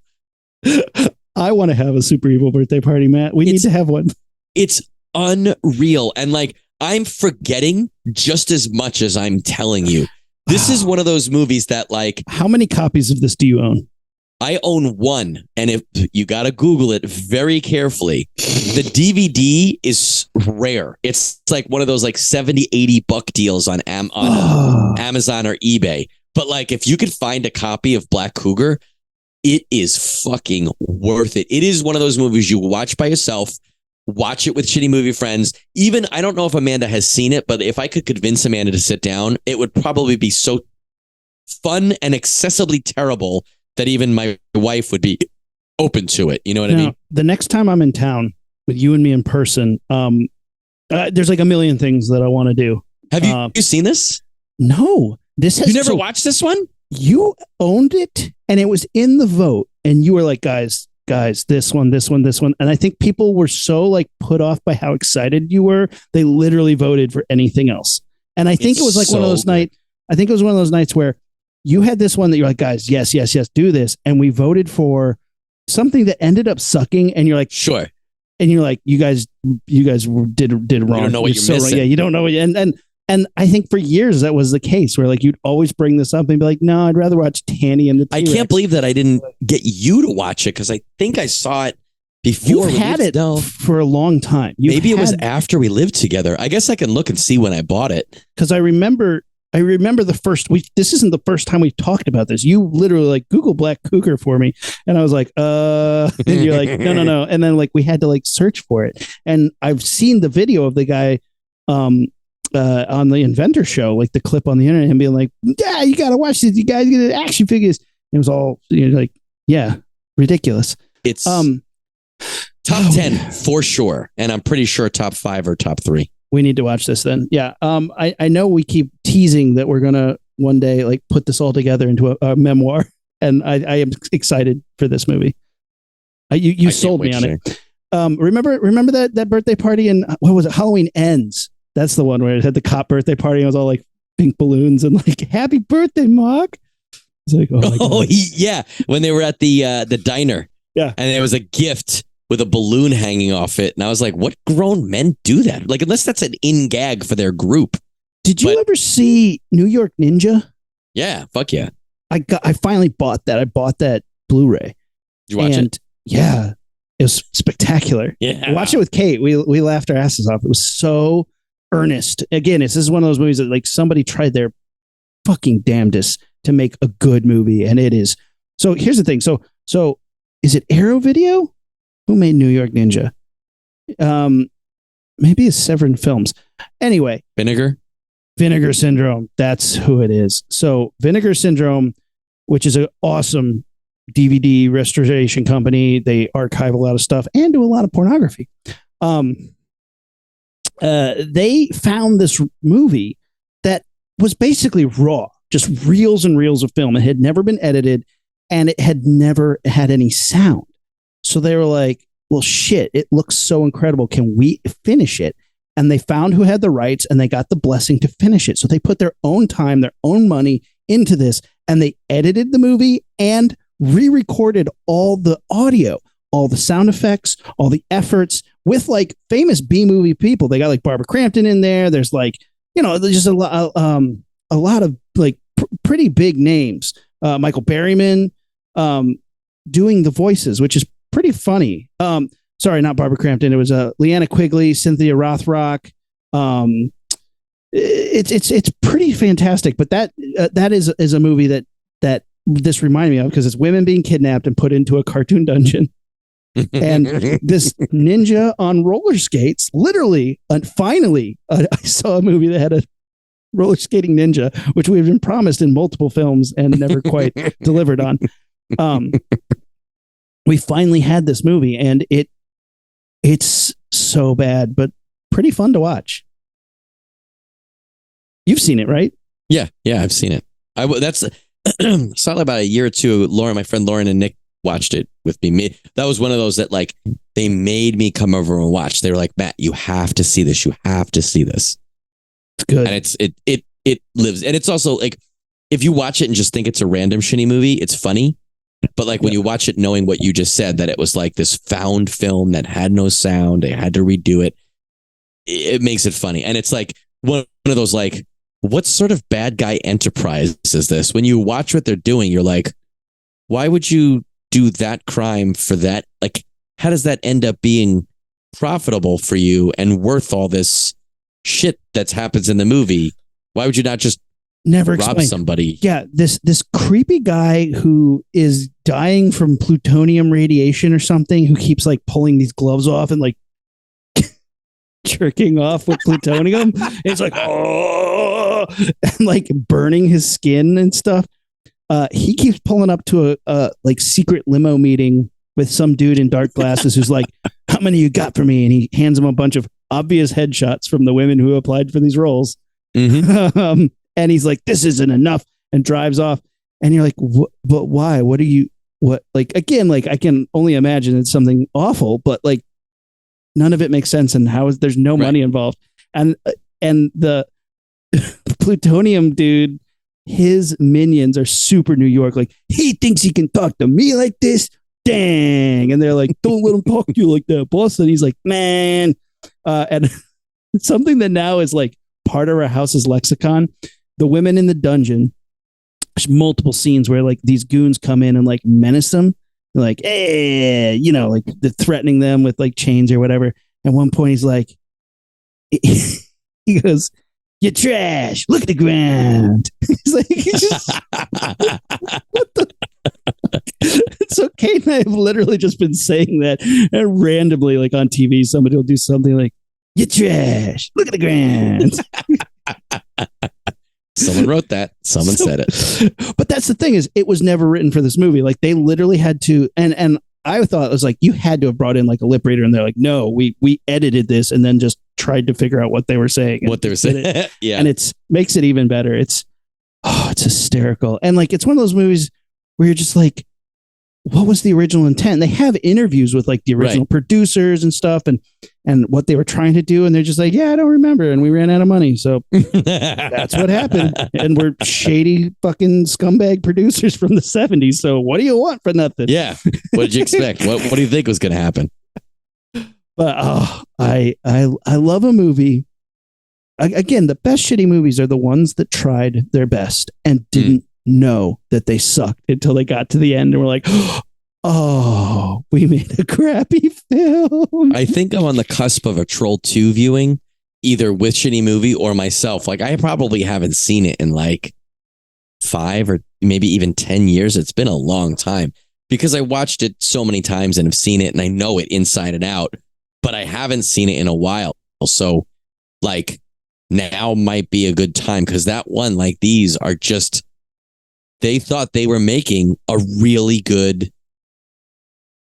I want to have a super evil birthday party, Matt. We need to have one. It's unreal. And like, I'm forgetting just as much as I'm telling you. This is one of those movies that like... How many copies of this do you own? I own one, and if you got to Google it very carefully, the DVD is rare. It's like one of those like $70-$80 deals on Amazon or eBay. But like, if you could find a copy of Black Cougar, it is fucking worth it. It is one of those movies you watch by yourself, watch it with shitty movie friends. Even, I don't know if Amanda has seen it, but if I could convince Amanda to sit down, it would probably be so fun and accessibly terrible that even my wife would be open to it. You know what I mean? The next time I'm in town with you and me in person, there's like a million things that I want to do. Have you seen this? No. You never watched this one? You owned it and it was in the vote and you were like, guys, this one. And I think people were so like put off by how excited you were. They literally voted for anything else. And I think it was like one of those nights. I think it was one of those nights where you had this one that you're like, guys, yes, do this. And we voted for something that ended up sucking. And you're like, sure. And you're like, you guys did wrong. You don't know what you're missing. Yeah, you don't know. And I think for years that was the case where like you'd always bring this up and be like, no, I'd rather watch Tanny and the T-Rex. I can't believe that I didn't get you to watch it because I think I saw it before. You've had it for a long time. Maybe it was after we lived together. I guess I can look and see when I bought it. Because I remember the first week. This isn't the first time we've talked about this. You literally like Google Black Cougar for me. And I was like, and you're like, no. And then like we had to like search for it. And I've seen the video of the guy on the Inventor Show, like the clip on the internet, and being like, yeah, you got to watch this. You guys get action figures. And it was all like, yeah, ridiculous. It's top 10 for sure. And I'm pretty sure top 5 or top 3. We need to watch this then. Yeah. I know we keep teasing that we're going to one day like put this all together into a memoir. And I am excited for this movie. You sold me on it. Remember that birthday party in, what was it? Halloween Ends. That's the one where it had the cop birthday party. And it was all like pink balloons and like, happy birthday, Mark. It's like, yeah. When they were at the diner. Yeah. And there was a gift with a balloon hanging off it. And I was like, what grown men do that? Like, unless that's an in-gag for their group. Did you ever see New York Ninja? Yeah, fuck yeah. I finally bought that. I bought that Blu-ray. Did you watch it? Yeah, it was spectacular. Yeah. I watched it with Kate. We laughed our asses off. It was so earnest. Again, this is one of those movies that like somebody tried their fucking damnedest to make a good movie. And it is. So here's the thing. So is it Arrow Video? Who made New York Ninja? Maybe it's Severin Films. Anyway. Vinegar Syndrome. That's who it is. So Vinegar Syndrome, which is an awesome DVD restoration company. They archive a lot of stuff and do a lot of pornography. They found this movie that was basically raw, just reels and reels of film. It had never been edited and it had never had any sound. So they were like, well, shit, it looks so incredible. Can we finish it? And they found who had the rights and they got the blessing to finish it. So they put their own time, their own money into this, and they edited the movie and re-recorded all the audio, all the sound effects, all the efforts, with like famous B movie people. They got like Barbara Crampton in there. There's like, there's just a lot of like pretty big names. Michael Berryman doing the voices, which is pretty funny. Sorry, not Barbara Crampton. It was Leanna Quigley, Cynthia Rothrock. It's pretty fantastic. But that is a movie that this reminded me of, because it's women being kidnapped and put into a cartoon dungeon. And this ninja on roller skates, literally, finally, I saw a movie that had a roller skating ninja, which we've been promised in multiple films and never quite delivered on. We finally had this movie, and it's so bad, but pretty fun to watch. You've seen it, right? Yeah, I've seen it. That's saw it about a year or two. My friend Lauren and Nick watched it with me. That was one of those that like they made me come over and watch. They were like, Matt, you have to see this. You have to see this. It's good. And it lives. And it's also like, if you watch it and just think it's a random shitty movie, it's funny. But like when you watch it knowing what you just said, that it was like this found film that had no sound, they had to redo it, it makes it funny. And it's like one of those like, what sort of bad guy enterprise is this? When you watch what they're doing, you're like, why would you do that crime for that? Like, how does that end up being profitable for you and worth all this shit that happens in the movie? Why would you not just never rob explain somebody? Yeah, this creepy guy who is dying from plutonium radiation or something, who keeps like pulling these gloves off and like jerking off with plutonium. It's like, oh, and like burning his skin and stuff. He keeps pulling up to a like secret limo meeting with some dude in dark glasses who's like, how many you got for me? And he hands him a bunch of obvious headshots from the women who applied for these roles. Mm-hmm. And he's like, this isn't enough, and drives off. And you're like, but why? What? Like, again, like I can only imagine it's something awful, but like none of it makes sense. And there's no money involved. And the plutonium dude, his minions are super New York. Like, he thinks he can talk to me like this. Dang. And they're like, don't let him talk to you like that, boss. And he's like, man. And something that now is like part of our house's lexicon, the women in the dungeon, there's multiple scenes where like these goons come in and like menace them. They're like, hey, like they're threatening them with like chains or whatever. At one point he's like, he goes, you're trash. Look at the ground. He's just, what the? So Kate and I have literally just been saying that, and randomly, like on TV, somebody will do something like, you're trash. Look at the ground. Someone wrote that. Someone said it. But that's the thing, is it was never written for this movie. Like they literally had to, and I thought it was like, you had to have brought in like a lip reader, and they're like, no, we edited this and then just tried to figure out what they were saying. Yeah. And it makes it even better. It's hysterical. And like, it's one of those movies where you're just like, what was the original intent? They have interviews with like the original producers and stuff, and what they were trying to do. And they're just like, yeah, I don't remember. And we ran out of money. So that's what happened. And we're shady fucking scumbag producers from the 70s. So what do you want for nothing? Yeah. What did you expect? What do you think was going to happen? But I love a movie. Again, the best shitty movies are the ones that tried their best and didn't know that they sucked until they got to the end and were like, oh, we made a crappy film. I think I'm on the cusp of a Troll 2 viewing, either with Shitty Movie or myself. Like, I probably haven't seen it in like 5 or maybe even 10 years. It's been a long time because I watched it so many times and have seen it and I know it inside and out, but I haven't seen it in a while. So like now might be a good time, because that one, like, these are just, they thought they were making a really good,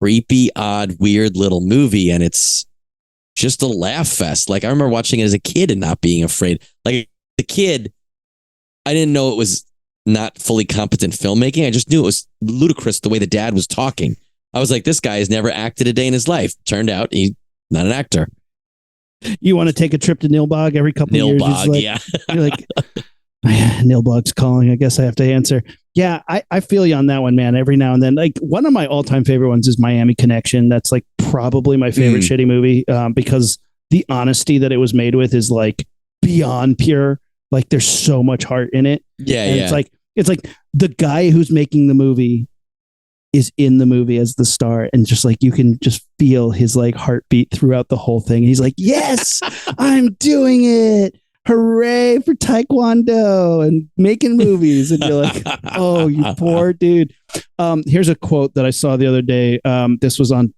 creepy, odd, weird little movie, and it's just a laugh fest. Like, I remember watching it as a kid and not being afraid. Like, the kid, I didn't know it was not fully competent filmmaking. I just knew it was ludicrous the way the dad was talking. I was like, this guy has never acted a day in his life. Turned out he's not an actor. You want to take a trip to Nilbog every couple of years? Nilbog, yeah. You're like, Nilbog's calling. I guess I have to answer. Yeah, I feel you on that one, man. Every now and then, like one of my all-time favorite ones is Miami Connection. That's like probably my favorite shitty movie because the honesty that it was made with is like beyond pure. Like there's so much heart in it. Yeah, and it's like the guy who's making the movie is in the movie as the star, and just like you can just feel his like heartbeat throughout the whole thing. He's like, yes, I'm doing it. Hooray for Taekwondo and making movies. And you're like, oh, you poor dude. Here's a quote that I saw the other day. This was on,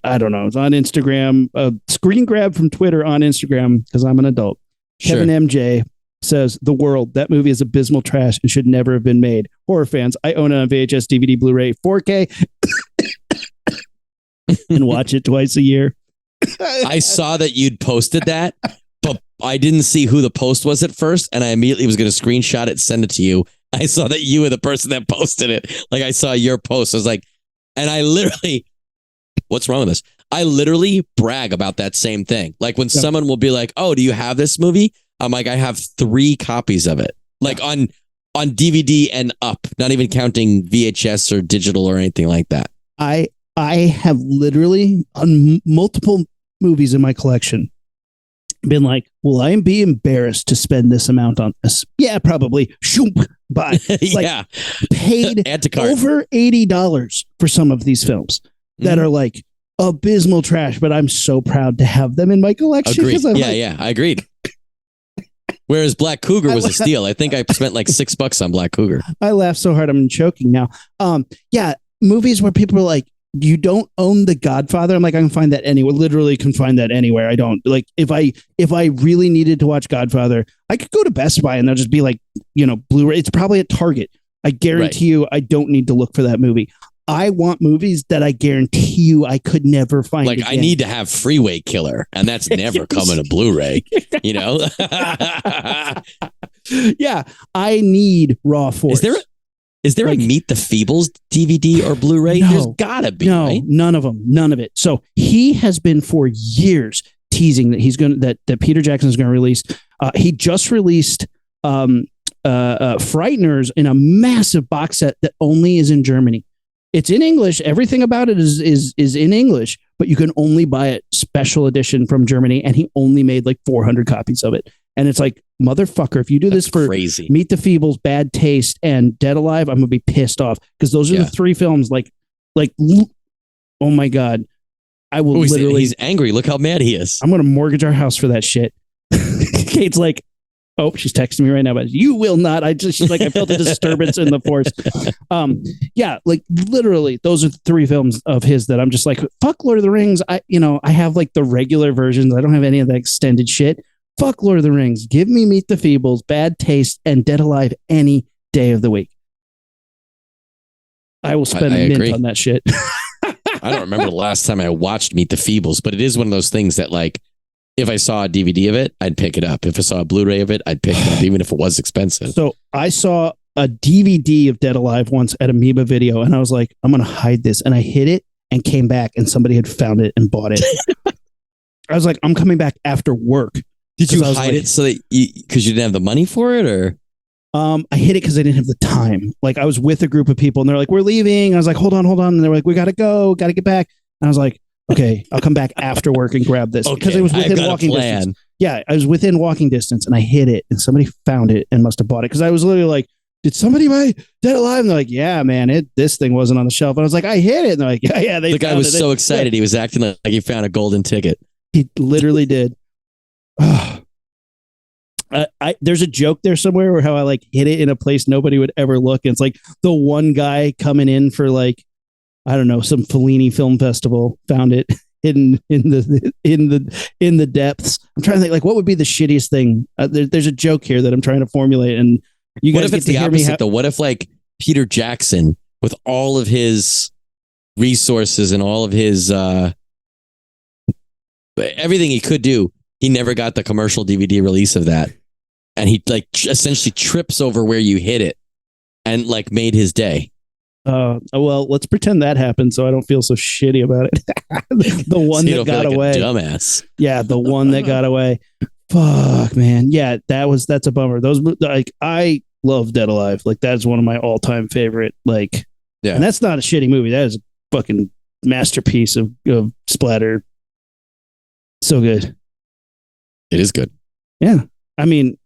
I don't know, it's on Instagram, a screen grab from Twitter on Instagram because I'm an adult. Sure. Kevin MJ says, "The world, that movie is abysmal trash and should never have been made. Horror fans, I own it on VHS, DVD, Blu-ray, 4K and watch it twice a year." I saw that you'd posted that, but I didn't see who the post was at first, and I immediately was going to screenshot it, send it to you. I saw that you were the person that posted it. Like I saw your post. I was like, and I literally, what's wrong with this? I literally brag about that same thing. Like when someone will be like, "Oh, do you have this movie?" I'm like, I have 3 copies of it, like on DVD and up, not even counting VHS or digital or anything like that. I have literally on multiple movies in my collection been like, will I be embarrassed to spend this amount on this? Yeah, probably. Shoop, buy. Yeah. Paid Add to cart. over $80 for some of these films that are like abysmal trash, but I'm so proud to have them in my collection. Agreed. Yeah, I agreed. Whereas Black Cougar was a steal. I think I spent like $6 on Black Cougar. I laugh so hard I'm choking now. Yeah, movies where people are like, you don't own The Godfather. I'm like, I can find that anywhere. Literally can find that anywhere. I don't like if I really needed to watch Godfather, I could go to Best Buy and they'll just be like, Blu-ray. It's probably at Target. I guarantee you I don't need to look for that movie. I want movies that I guarantee you I could never find. Like again. I need to have Freeway Killer, and that's never coming to Blu-ray. Yeah, I need Raw Force. Is there a Meet the Feebles DVD or Blu-ray? No, There's gotta be. No, right? None of them. None of it. So he has been for years teasing that he's going that Peter Jackson is going to release. He just released Frighteners in a massive box set that only is in Germany. It's in English. Everything about it is in English, but you can only buy it special edition from Germany. And he only made like 400 copies of it. And it's like, motherfucker, if you do this for crazy. Meet the Feebles, Bad Taste, and Dead Alive, I'm gonna be pissed off because those are the 3 films. Like, oh my god, I will literally. He's angry. Look how mad he is. I'm gonna mortgage our house for that shit. Kate's like, oh, she's texting me right now, but you will not. She's like, I felt a disturbance in the force. Yeah, like literally, those are the 3 films of his that I'm just like, fuck Lord of the Rings. I have like the regular versions. I don't have any of the extended shit. Fuck Lord of the Rings. Give me Meet the Feebles, Bad Taste, and Dead Alive any day of the week. I will spend a mint on that shit. I don't remember the last time I watched Meet the Feebles, but it is one of those things that like, if I saw a DVD of it, I'd pick it up. If I saw a Blu-ray of it, I'd pick it up, even if it was expensive. So I saw a DVD of Dead Alive once at Amoeba Video, and I was like, I'm going to hide this. And I hid it and came back, and somebody had found it and bought it. I was like, I'm coming back after work. Did you hide it so that because you didn't have the money for it, or? I hid it because I didn't have the time. Like I was with a group of people, and they're like, "We're leaving." I was like, "Hold on." And they're like, "We gotta go, gotta get back." And I was like, "Okay, I'll come back after work and grab this because it was within walking distance." Yeah, I was within walking distance, and I hid it, and somebody found it and must have bought it because I was literally like, "Did somebody buy Dead Alive?" And they're like, "Yeah, man, this thing wasn't on the shelf." And I was like, "I hid it." And they're like, "Yeah." The guy was so excited, he was acting like he found a golden ticket. He literally did. There's a joke there somewhere where how I like hid it in a place nobody would ever look. And it's like the one guy coming in for like, I don't know, some Fellini film festival found it hidden in the depths. I'm trying to think like what would be the shittiest thing. There's a joke here that I'm trying to formulate, and you guys. What if it's the opposite though? What if like Peter Jackson with all of his resources and all of his everything he could do, he never got the commercial DVD release of that. And he like essentially trips over where you hit it and like made his day. Well, let's pretend that happened so I don't feel so shitty about it. The one that got away. Dumbass. Yeah, the one that got away. Fuck, man. Yeah, that's a bummer. Those like I love Dead Alive. Like that is one of my all-time favorite. Like, Yeah. and that's not a shitty movie. That is a fucking masterpiece of splatter. So good. It is good. Yeah. I mean,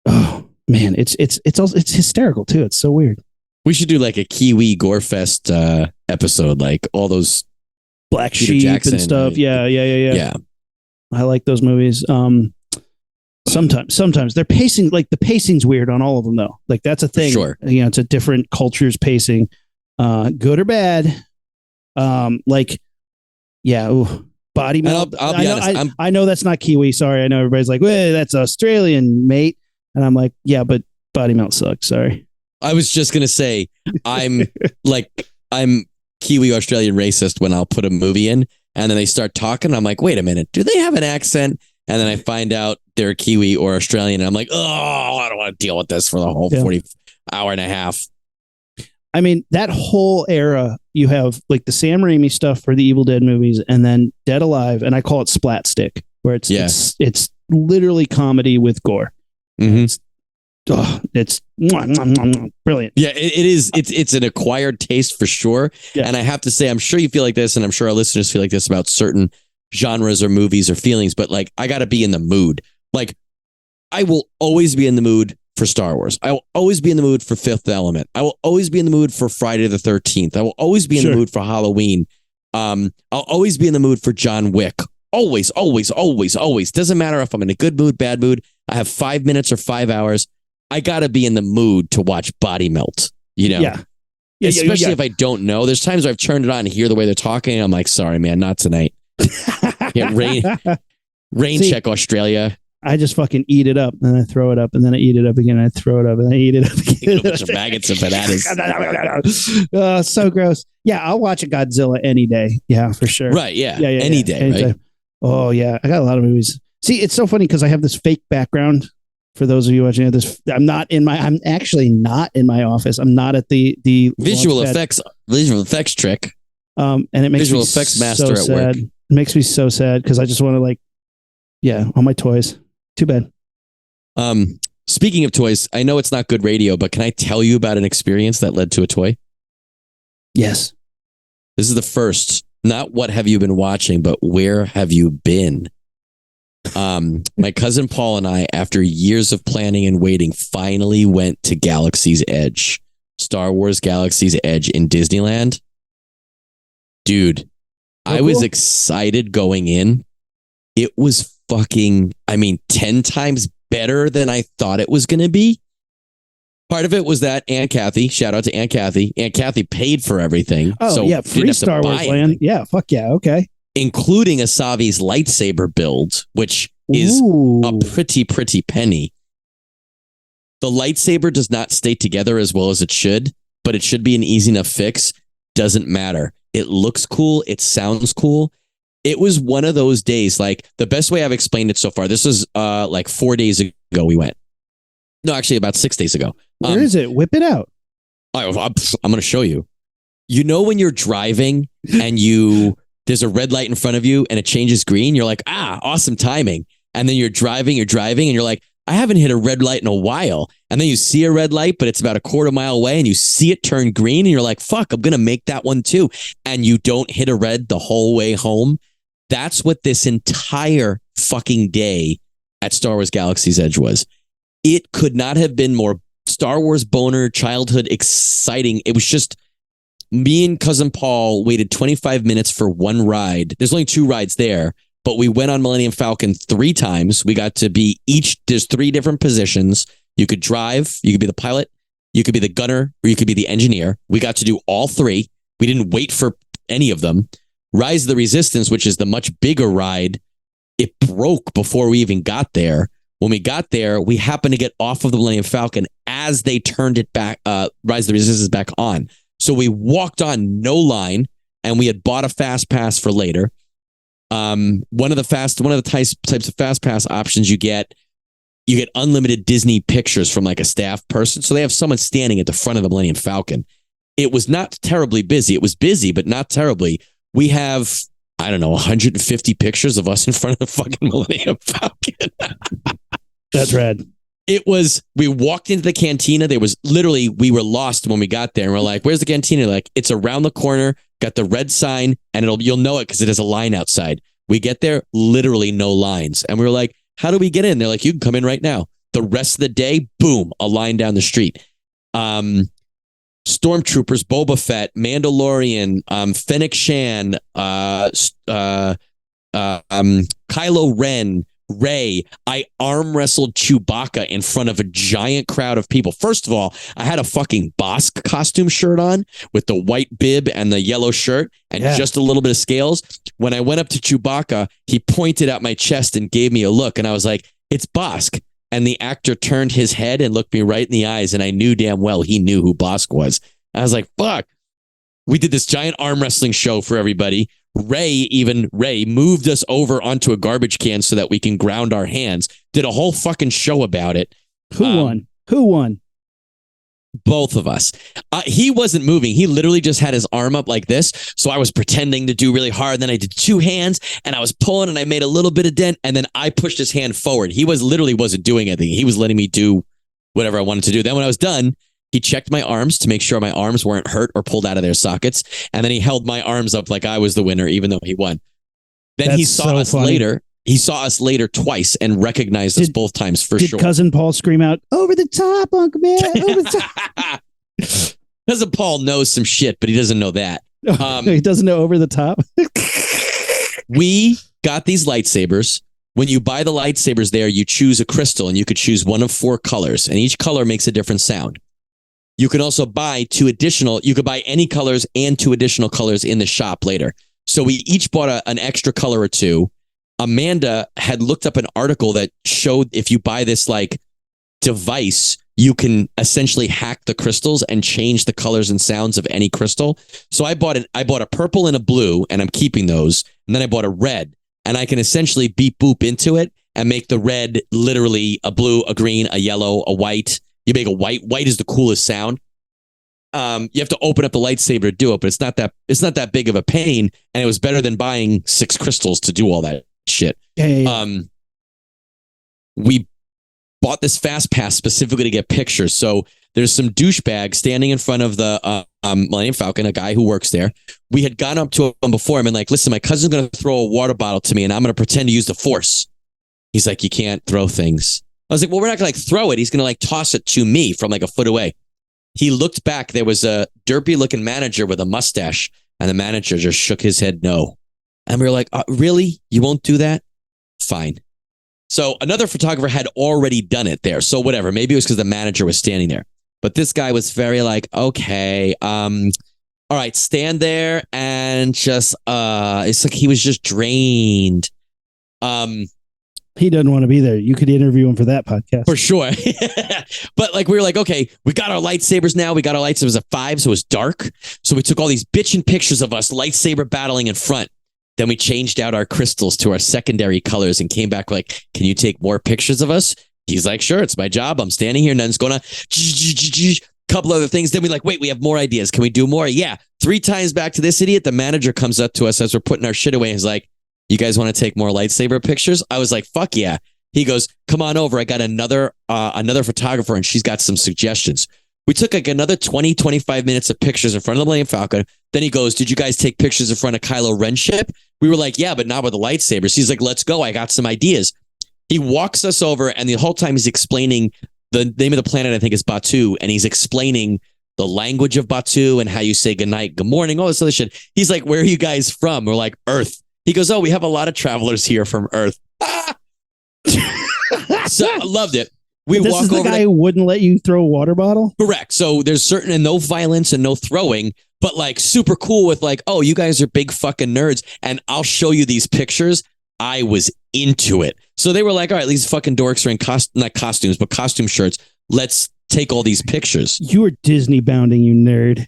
oh man, it's hysterical too. It's so weird. We should do like a Kiwi Gore Fest episode, like all those Black Peter Sheep Jackson, and stuff. Yeah. Yeah. I like those movies. Sometimes they're pacing, like the pacing's weird on all of them though. Like that's a thing. Sure. You know, it's a different culture's pacing, good or bad. Like, yeah. Ooh, body melt. I'll be honest. I know that's not Kiwi. Sorry. I know everybody's like, well, that's Australian, mate. And I'm like, yeah, but body melt sucks. Sorry. I was just going to say, I'm Kiwi Australian racist when I'll put a movie in and then they start talking. I'm like, wait a minute. Do they have an accent? And then I find out they're Kiwi or Australian. And I'm like, oh, I don't want to deal with this for the whole 40 hour and a half. I mean, that whole era, you have like the Sam Raimi stuff for the Evil Dead movies and then Dead Alive. And I call it splat stick, where it's literally comedy with gore. Mm-hmm. It's brilliant. Yeah, it is. It's an acquired taste for sure. Yeah. And I have to say, I'm sure you feel like this, and I'm sure our listeners feel like this about certain genres or movies or feelings, but like, I got to be in the mood. Like, I will always be in the mood for Star Wars. I will always be in the mood for Fifth Element. I will always be in the mood for Friday the 13th. I will always be in the mood for Halloween. I'll always be in the mood for John Wick. Always, always, always, always. Doesn't matter if I'm in a good mood, bad mood. I have 5 minutes or 5 hours. I got to be in the mood to watch Body Melt, you know? Yeah. Especially if I don't know. There's times where I've turned it on and hear the way they're talking. And I'm like, sorry, man, not tonight. Yeah, rain check, Australia. I just fucking eat it up and I throw it up and then I eat it up again. And I throw it up and I eat it up again. A bunch of maggots and bananas. So gross. Yeah, I'll watch a Godzilla any day. Yeah, for sure. Right, yeah. Any day, anytime. right? Oh, yeah. I got a lot of movies. See, it's so funny because I have this fake background. For those of you watching this, I'm actually not in my office. I'm not at the visual effects trick. And it makes visual me effects master so at sad. work. It makes me so sad because I just want to all my toys. Too bad. Speaking of toys, I know it's not good radio, but can I tell you about an experience that led to a toy? Yes. This is the first. Not what have you been watching, but where have you been? My cousin Paul and I, after years of planning and waiting, finally went to Galaxy's Edge, Star Wars Galaxy's Edge in Disneyland. Dude, I was excited going in. It was fucking, 10 times better than I thought it was going to be. Part of it was that Aunt Kathy, shout out to Aunt Kathy. Aunt Kathy paid for everything. Oh, so yeah, free Star Wars land. Anything. Yeah, fuck yeah, okay. Including Asavi's lightsaber build, which is a pretty penny. The lightsaber does not stay together as well as it should, but it should be an easy enough fix. Doesn't matter. It looks cool. It sounds cool. It was one of those days, like the best way I've explained it so far. This was like 4 days ago we went. No, actually about 6 days ago. Where is it? Whip it out. I'm going to show you. You know when you're driving and there's a red light in front of you and it changes green, you're like, awesome timing. And then you're driving and you're like, I haven't hit a red light in a while. And then you see a red light, but it's about a quarter mile away and you see it turn green and you're like, fuck, I'm going to make that one too. And you don't hit a red the whole way home. That's what this entire fucking day at Star Wars Galaxy's Edge was. It could not have been more Star Wars boner, childhood exciting. It was just me and cousin Paul waited 25 minutes for one ride. There's only 2 rides there, but we went on Millennium Falcon 3 times. We got to be there's 3 different positions. You could drive, you could be the pilot, you could be the gunner, or you could be the engineer. We got to do all 3. We didn't wait for any of them. Rise of the Resistance, which is the much bigger ride, it broke before we even got there. When we got there, we happened to get off of the Millennium Falcon as they turned it back, Rise of the Resistance back on. So we walked on no line, and we had bought a fast pass for later. One of the types of fast pass options you get unlimited Disney pictures from like a staff person. So they have someone standing at the front of the Millennium Falcon. It was not terribly busy. It was busy, but not terribly. We have, 150 pictures of us in front of the fucking Millennium Falcon. That's rad. We walked into the cantina. We were lost when we got there. And we're like, where's the cantina? Like, it's around the corner, got the red sign, and you'll know it because it has a line outside. We get there, literally no lines. And we were like, how do we get in? They're like, you can come in right now. The rest of the day, boom, a line down the street. Stormtroopers, Boba Fett, Mandalorian, Fennec Shan, Kylo Ren, Rey. I arm wrestled Chewbacca in front of a giant crowd of people. First of all, I had a fucking Bosk costume shirt on with the white bib and the yellow shirt and just a little bit of scales. When I went up to Chewbacca, he pointed at my chest and gave me a look. And I was like, it's Bosk. And the actor turned his head and looked me right in the eyes. And I knew damn well he knew who Bosk was. I was like, fuck. We did this giant arm wrestling show for everybody. Rey moved us over onto a garbage can so that we can ground our hands. Did a whole fucking show about it. Who won? Both of us. He wasn't moving. He literally just had his arm up like this. So I was pretending to do really hard. Then I did two hands and I was pulling and I made a little bit of dent. And then I pushed his hand forward. He wasn't doing anything. He was letting me do whatever I wanted to do. Then when I was done, he checked my arms to make sure my arms weren't hurt or pulled out of their sockets. And then he held my arms up like I was the winner, even though he won. Then he saw us later. He saw us later twice and recognized us both times for sure. Did Cousin Paul scream out, "Over the top, Uncle Man, over the top"? Cousin Paul knows some shit, but he doesn't know that. He doesn't know over the top. We got these lightsabers. When you buy the lightsabers there, you choose a crystal and you could choose one of 4 colors and each color makes a different sound. You can also buy you could buy any colors and 2 additional colors in the shop later. So we each bought an extra color or 2. Amanda had looked up an article that showed if you buy this like device, you can essentially hack the crystals and change the colors and sounds of any crystal. So I bought a purple and a blue and I'm keeping those. And then I bought a red and I can essentially beep boop into it and make the red literally a blue, a green, a yellow, a white. You make a white. White is the coolest sound. You have to open up the lightsaber to do it, but it's not that big of a pain. And it was better than buying 6 crystals to do all that shit. We bought this fast pass specifically to get pictures. So there's some douchebag standing in front of the Millennium Falcon, a guy who works there. We had gone up to him before and been like, listen, my cousin's going to throw a water bottle to me and I'm going to pretend to use the Force. He's like, you can't throw things. I was like, well, we're not going to like throw it. He's going to like toss it to me from like a foot away. He looked back. There was a derpy looking manager with a mustache and the manager just shook his head no. And we were like, really? You won't do that? Fine. So another photographer had already done it there. So whatever. Maybe it was because the manager was standing there. But this guy was very like, okay, all right, stand there and just, it's like he was just drained. He doesn't want to be there. You could interview him for that podcast. For sure. But like, we were like, okay, we got our lightsabers now. We got our lightsabers at 5, so it was dark. So we took all these bitchin' pictures of us lightsaber battling in front. Then we changed out our crystals to our secondary colors and came back like, can you take more pictures of us? He's like, sure, it's my job. I'm standing here. None's going to couple other things. Then we like, wait, we have more ideas. Can we do more? Yeah. 3 times back to this idiot. The manager comes up to us as we're putting our shit away. And he's like, you guys want to take more lightsaber pictures? I was like, fuck yeah. He goes, come on over. I got another photographer and she's got some suggestions. We took like another 20, 25 minutes of pictures in front of the Millennium Falcon. Then he goes, did you guys take pictures in front of Kylo Ren's ship? We were like, yeah, but not with the lightsabers. He's like, let's go. I got some ideas. He walks us over and the whole time he's explaining the name of the planet, I think is Batu. And he's explaining the language of Batu and how you say good night, good morning, all this other shit. He's like, where are you guys from? We're like, Earth. He goes, oh, we have a lot of travelers here from Earth. So I loved it. This is the guy who wouldn't let you throw a water bottle? Correct. So there's certain and no violence and no throwing, but like super cool with like, oh, you guys are big fucking nerds and I'll show you these pictures. I was into it. So they were like, all right, these fucking dorks are in not costumes, but costume shirts. Let's take all these pictures. You were Disney bounding, you nerd.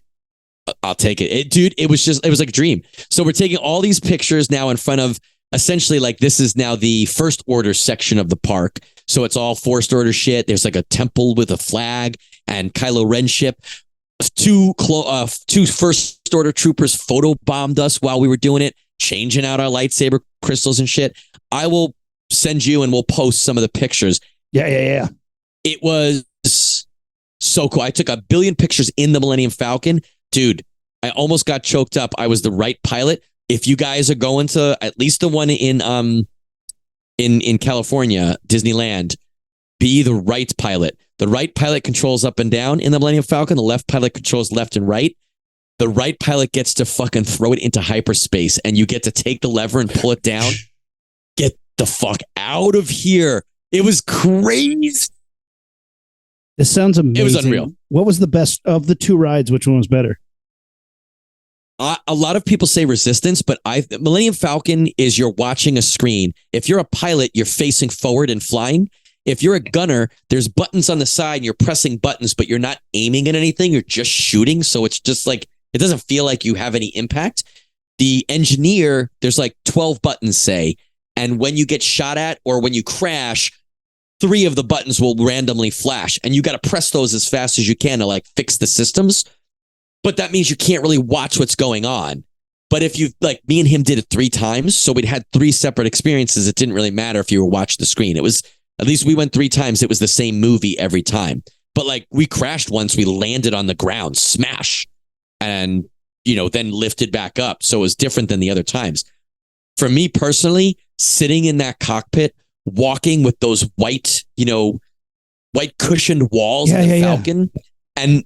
I'll take it. Dude, it was like a dream. So we're taking all these pictures now in front of essentially like this is now the first order section of the park. So it's all first order shit. There's like a temple with a flag and Kylo Ren ship. 2 first order troopers photobombed us while we were doing it, changing out our lightsaber crystals and shit. I will send you and we'll post some of the pictures. Yeah. It was so cool. I took a billion pictures in the Millennium Falcon. Dude, I almost got choked up. I was the right pilot. If you guys are going to at least the one in California, Disneyland, be the right pilot. The right pilot controls up and down in the Millennium Falcon. The left pilot controls left and right. The right pilot gets to fucking throw it into hyperspace, and you get to take the lever and pull it down. Get the fuck out of here. It was crazy. This sounds amazing. It was unreal. What was the best of the two rides? Which one was better? A lot of people say Resistance, but Millennium Falcon is you're watching a screen. If you're a pilot, you're facing forward and flying. If you're a gunner, there's buttons on the side and you're pressing buttons, but you're not aiming at anything. You're just shooting. So it's just like, it doesn't feel like you have any impact. The engineer, there's like 12 buttons, say, and when you get shot at or when you crash, 3 of the buttons will randomly flash, and you got to press those as fast as you can to like fix the systems. But that means you can't really watch what's going on. But if you, like me and him did it 3 times, so we'd had 3 separate experiences. It didn't really matter if you were watching the screen. It was, at least we went 3 times. It was the same movie every time. But like we crashed once, we landed on the ground, smash, and, you know, then lifted back up. So it was different than the other times. For me personally, sitting in that cockpit, walking with those white, you know, white cushioned walls of the Falcon. And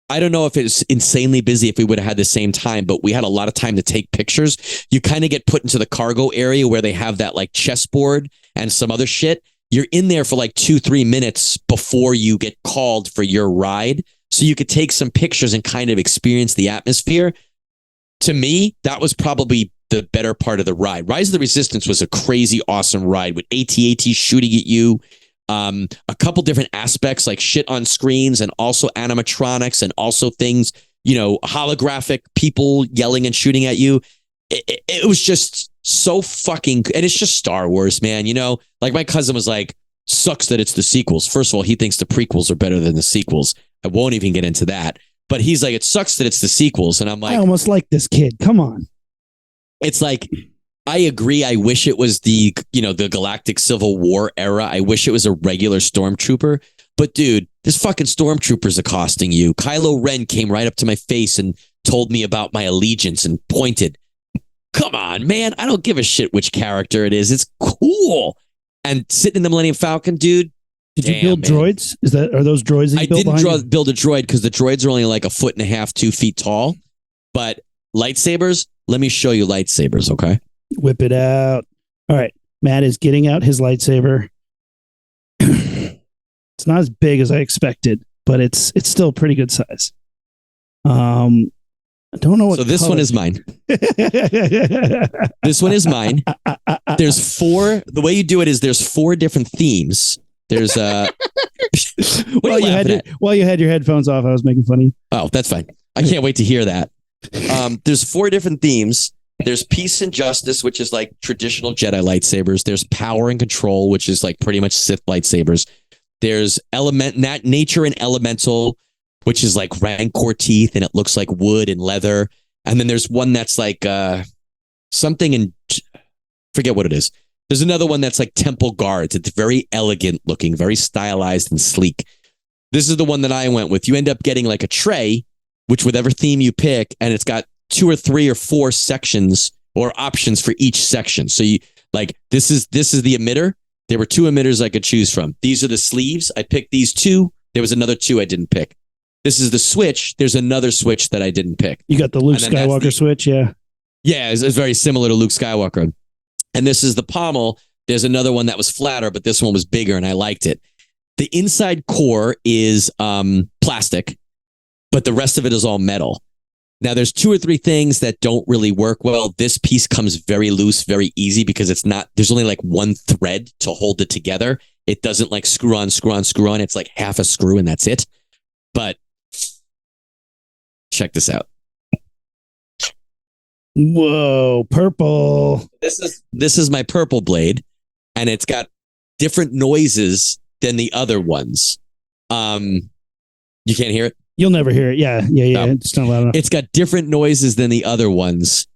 I don't know if it was insanely busy if we would have had the same time, but we had a lot of time to take pictures. You kind of get put into the cargo area where they have that like chessboard and some other shit. You're in there for like 2-3 minutes before you get called for your ride. So you could take some pictures and kind of experience the atmosphere. To me, that was probably the better part of the ride. Rise of the Resistance was a crazy, awesome ride with AT-AT shooting at you. A couple different aspects like shit on screens and also animatronics and also things, you know, holographic people yelling and shooting at you. It was just so fucking, and it's just Star Wars, man. You know, like my cousin was like, sucks that it's the sequels. First of all, he thinks the prequels are better than the sequels. I won't even get into that. But he's like, it sucks that it's the sequels. And I'm like, I almost like this kid. Come on. It's like, I agree. I wish it was the Galactic Civil War era. I wish it was a regular stormtrooper. But dude, this fucking stormtrooper's accosting you. Kylo Ren came right up to my face and told me about my allegiance and pointed. Come on, man. I don't give a shit which character it is. It's cool. And sitting in the Millennium Falcon, dude. Did you build droids? Are those droids that you built? I didn't build a droid because the droids are only like 1.5 feet, 2 feet tall. But lightsabers, let me show you lightsabers, okay? Whip it out. All right. Matt is getting out his lightsaber. It's not as big as I expected, but it's still a pretty good size. I don't know what. So this color. one is mine. This one is mine. There's 4. The way you do it is there's 4 different themes. There's while you had your headphones off, I was making fun of you. Oh, that's fine. I can't wait to hear that. There's 4 different themes. There's peace and justice, which is like traditional Jedi lightsabers. There's power and control, which is like pretty much Sith lightsabers. There's nature and elemental, which is like rancor teeth, and it looks like wood and leather. And then there's one that's like something in, forget what it is. There's another one that's like temple guards. It's very elegant looking, very stylized and sleek. This is the one that I went with. You end up getting like a tray, which whatever theme you pick, and it's got 2 or 3 or 4 sections or options for each section. So you like, this is the emitter. There were 2 emitters I could choose from. These are the sleeves. I picked these 2. There was another 2 I didn't pick. This is the switch. There's another switch that I didn't pick. You got the Luke Skywalker switch, yeah. Yeah, it's very similar to Luke Skywalker. And this is the pommel. There's another one that was flatter, but this one was bigger, and I liked it. The inside core is plastic, but the rest of it is all metal. Now, there's 2 or 3 things that don't really work well. This piece comes very loose, very easy, because there's only like 1 thread to hold it together. It doesn't like screw on. It's like half a screw and that's it. But check this out. Whoa, purple. This is my purple blade, and it's got different noises than the other ones. You can't hear it? You'll never hear it. Yeah. No. It's not loud enough. It's got different noises than the other ones.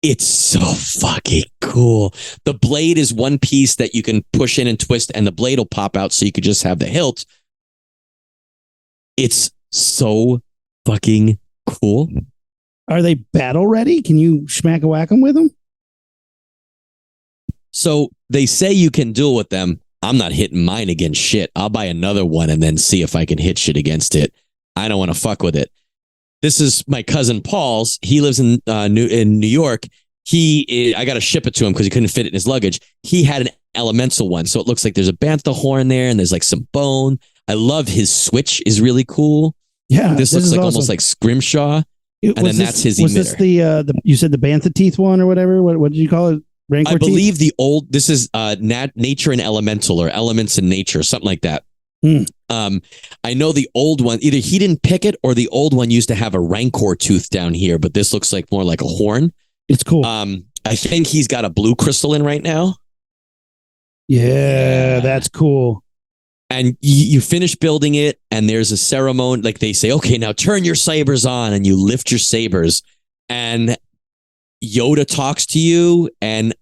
It's so fucking cool. The blade is one piece that you can push in and twist, and the blade will pop out, so you could just have the hilt. It's so fucking cool. Are they battle ready? Can you smack a whack them with them? So they say you can duel with them. I'm not hitting mine against shit. I'll buy another one and then see if I can hit shit against it. I don't want to fuck with it. This is my cousin Paul's. He lives in New York. I got to ship it to him because he couldn't fit it in his luggage. He had an elemental one, so it looks like there's a bantha horn there, and there's like some bone. I love his switch; is really cool. Yeah, this looks like almost like Scrimshaw, and then that's his emitter. Was this the you said the bantha teeth one or whatever? What did you call it? Rancor I believe teeth? this is nature and elemental, or elements in nature, something like that. I know the old one, either he didn't pick it or the old one used to have a rancor tooth down here, but this looks like more like a horn. It's cool. I think he's got a blue crystal in right now. Yeah, that's cool. And you finish building it, and there's a ceremony. Like they say, okay, now turn your sabers on, and you lift your sabers, and Yoda talks to you. And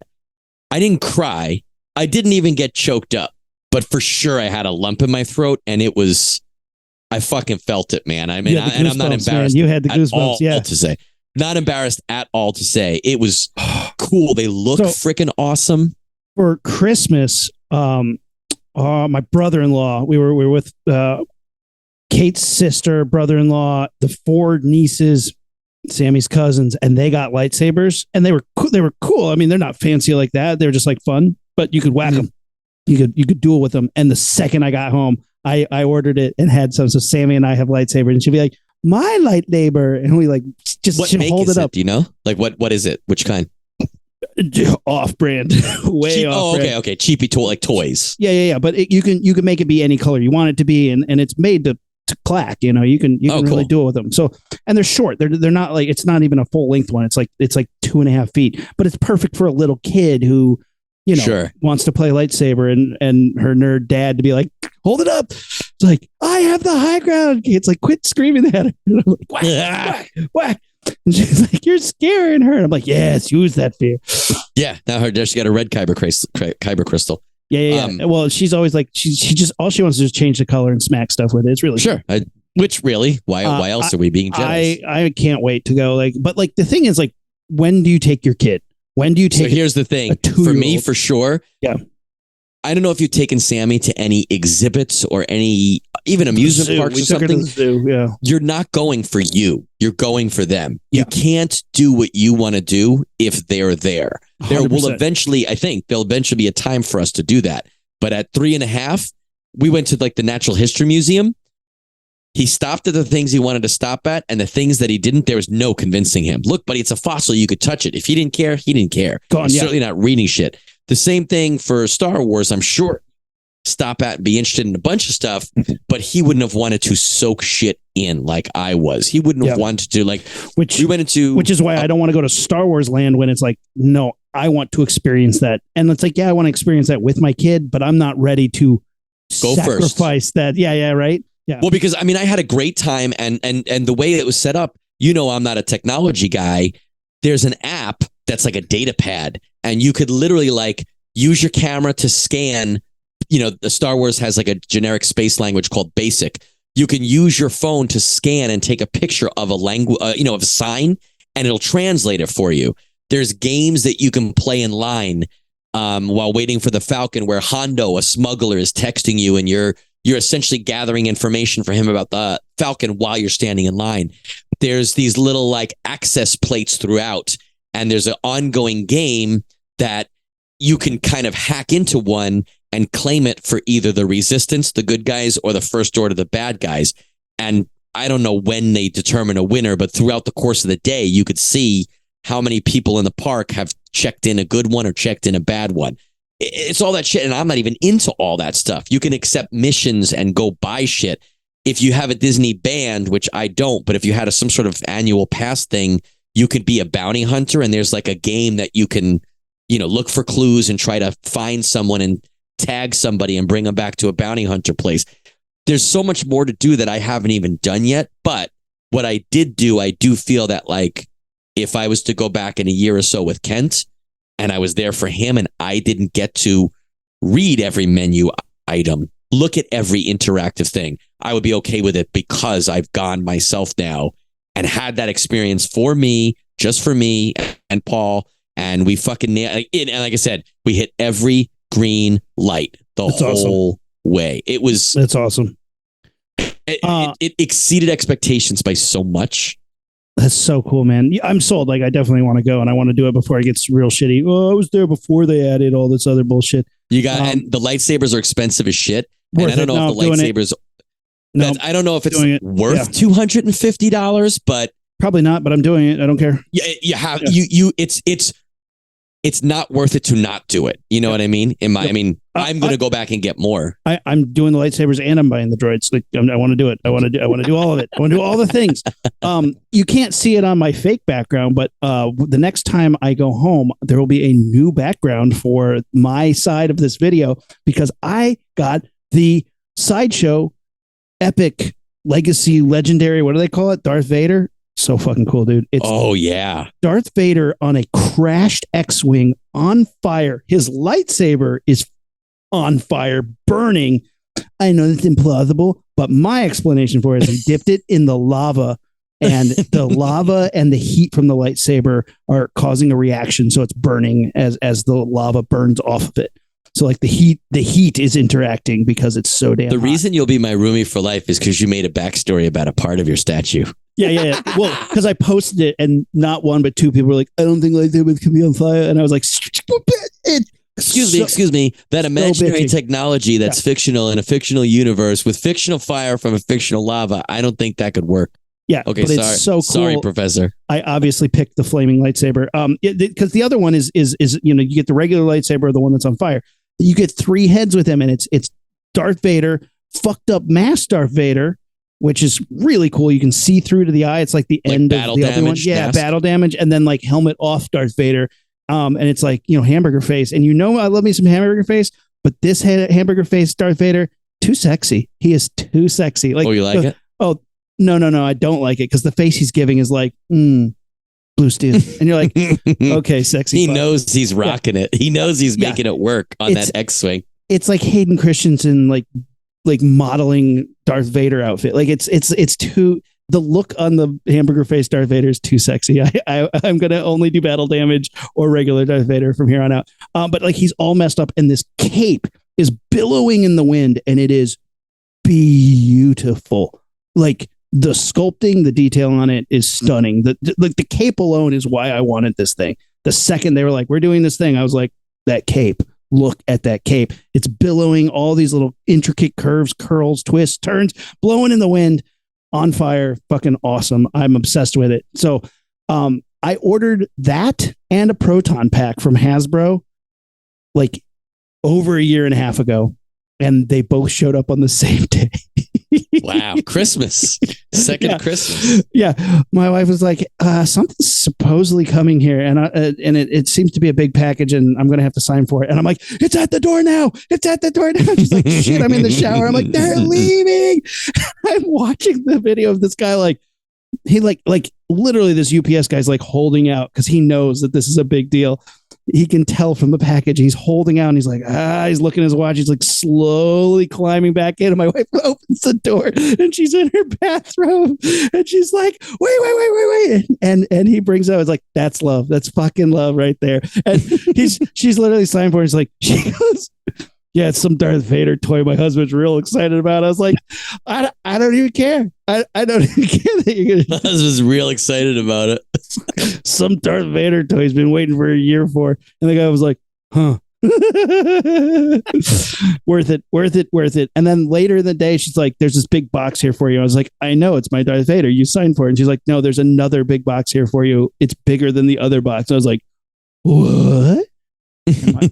I didn't cry. I didn't even get choked up. But for sure, I had a lump in my throat, and I fucking felt it, man. I mean, and I'm not embarrassed. Man. You had the goosebumps, yeah. To say, not embarrassed at all to say. It was cool. They look freaking awesome. For Christmas, my brother-in-law, we were with Kate's sister, brother-in-law, the 4 nieces, Sammy's cousins, and they got lightsabers, and they were cool. I mean, they're not fancy like that. They're just like fun, but you could whack them. You could duel with them. And the second I got home, I ordered it and had some. So Sammy and I have lightsabers, and she'd be like, "My lightsaber," and we like just hold it up. Do you know? Like what is it? Which kind? Off-brand, way off. Oh, okay. Cheapy toy, like toys. Yeah. But you can make it be any color you want it to be, and it's made to clack. You know, you can really duel with them. So, and they're short. They're not like, it's not even a full length one. It's like 2.5 feet, but it's perfect for a little kid who, you know, wants to play lightsaber, and her nerd dad to be like, hold it up. It's like, I have the high ground. It's like, quit screaming at her. And I'm like, whack, whack, whack. And she's like, you're scaring her. And I'm like, yes, use that fear. Yeah. Now she got a red kyber crystal. Yeah. Well, she's always like, she just, all she wants to do is change the color and smack stuff with it. It's really sure. Which really, why else are we being jealous? I can't wait to go. But the thing is, like, when do you take your kid? When do you take? So here's the thing. For me, for sure. Yeah. I don't know if you've taken Sammy to any exhibits or any even amusement parks or something. Yeah. You're not going for you. You're going for them. Yeah. You can't do what you want to do if they're there. 100%. There will eventually, I think, there'll eventually be a time for us to do that. But at 3.5, we went to like the Natural History Museum. He stopped at the things he wanted to stop at, and the things that he didn't, there was no convincing him. Look, buddy, it's a fossil. You could touch it. If he didn't care, he didn't care. He's certainly not reading shit. The same thing for Star Wars, I'm sure. Stop at and be interested in a bunch of stuff, but he wouldn't have wanted to soak shit in like I was. He wouldn't have wanted to which is why I don't want to go to Star Wars land when it's like, no, I want to experience that. And it's like, yeah, I want to experience that with my kid, but I'm not ready to sacrifice that. Yeah, right. Yeah. Well, because I mean, I had a great time, and the way it was set up, I'm not a technology guy. There's an app that's like a data pad, and you could literally like use your camera to scan. The Star Wars has like a generic space language called BASIC. You can use your phone to scan and take a picture of a language, of a sign, and it'll translate it for you. There's games that you can play in line while waiting for the Falcon, where Hondo, a smuggler, is texting you, and you're essentially gathering information for him about the Falcon while you're standing in line. There's these little like access plates throughout, and there's an ongoing game that you can kind of hack into one and claim it for either the Resistance, the good guys, or the First Order, the bad guys. And I don't know when they determine a winner, but throughout the course of the day, you could see how many people in the park have checked in a good one or checked in a bad one. It's all that shit, and I'm not even into all that stuff. You can accept missions and go buy shit. If you have a Disney band, which I don't, but if you had some sort of annual pass thing, you could be a bounty hunter, and there's like a game that you can, look for clues and try to find someone and tag somebody and bring them back to a bounty hunter place. There's so much more to do that I haven't even done yet. But what I did do, I do feel that like if I was to go back in a year or so with Kent and I was there for him and I didn't get to read every menu item, look at every interactive thing, I would be okay with it because I've gone myself now and had that experience for me, just for me and Paul. And we fucking nailed it. And like I said, we hit every green light That's whole way. That's awesome. It exceeded expectations by so much. That's so cool, man. I'm sold. Like, I definitely want to go, and I want to do it before it gets real shitty. Oh, I was there before they added all this other bullshit. You got, and the lightsabers are expensive as shit. And I don't know if the lightsabers. I don't know if it's worth $250, but probably not. But I'm doing it. I don't care. Yeah, you have it's not worth it to not do it. You know what I mean? I'm going to go back and get more. I'm doing the lightsabers and I'm buying the droids. Like, I want to do it. I want to do all of it. I want to do all the things. You can't see it on my fake background, but the next time I go home, there will be a new background for my side of this video because I got the sideshow epic legacy legendary. What do they call it? Darth Vader. So fucking cool, dude. It's Darth Vader on a crashed X-Wing on fire. His lightsaber is on fire, burning. I know that's implausible, but my explanation for it is he dipped it in the lava, and the lava and the heat from the lightsaber are causing a reaction, so it's burning as the lava burns off of it. So like the heat is interacting because it's so damn hot. Reason you'll be my roomie for life is because you made a backstory about a part of your statue. Yeah. Well, because I posted it and not one but two people were like, I don't think lightsabers can be on fire. And I was like, excuse me. That imaginary technology that's fictional in a fictional universe with fictional fire from a fictional lava, I don't think that could work. Yeah. Okay. But sorry. it's so cool. Sorry, Professor. I obviously picked the flaming lightsaber. Because the other one is you get the regular lightsaber, the one that's on fire. You get 3 heads with him, and it's Darth Vader, fucked up mass Darth Vader, which is really cool. You can see through to the eye. It's like the end of the other one. Yeah, battle damage, and then like helmet off Darth Vader. And it's like, hamburger face. And I love me some hamburger face, but this hamburger face Darth Vader, too sexy. He is too sexy. Like, you like it? Oh, no, I don't like it because the face he's giving is like, blue steel, and you're like, okay, sexy. He knows he's rocking it. He knows he's making it work on that X-Wing. It's like Hayden Christensen, like modeling Darth Vader outfit. Like it's too. The look on the hamburger face Darth Vader is too sexy. I'm gonna only do battle damage or regular Darth Vader from here on out. But like he's all messed up, and this cape is billowing in the wind, and it is beautiful. Like, the sculpting, the detail on it is stunning. The cape alone is why I wanted this thing. The second they were like, we're doing this thing, I was like, that cape. Look at that cape. It's billowing, all these little intricate curves, curls, twists, turns, blowing in the wind, on fire. Fucking awesome. I'm obsessed with it. So I ordered that and a proton pack from Hasbro like over a year and a half ago, and they both showed up on the same day. Wow, Christmas. Second Christmas. Yeah. My wife was like, something's supposedly coming here. And it seems to be a big package, and I'm going to have to sign for it. And I'm like, it's at the door now. It's at the door now. She's like, shit, I'm in the shower. I'm like, they're leaving. I'm watching the video of this guy. Like, he like literally this UPS guy's like holding out because he knows that this is a big deal. He can tell from the package. He's holding out, and he's like, he's looking at his watch. He's like slowly climbing back in. And my wife opens the door, and she's in her bathrobe, and she's like, wait. And he brings out, it's like, that's love. That's fucking love right there. And she's literally signed for it. She's like, she goes, yeah, it's some Darth Vader toy my husband's real excited about. I was like, I don't even care. I don't even care that you're going to. I was real excited about it. Some Darth Vader toy he's been waiting for a year for. And the guy was like, huh. Worth it. And then later in the day, she's like, there's this big box here for you. I was like, I know, it's my Darth Vader. You signed for it. And she's like, no, there's another big box here for you. It's bigger than the other box. I was like, what?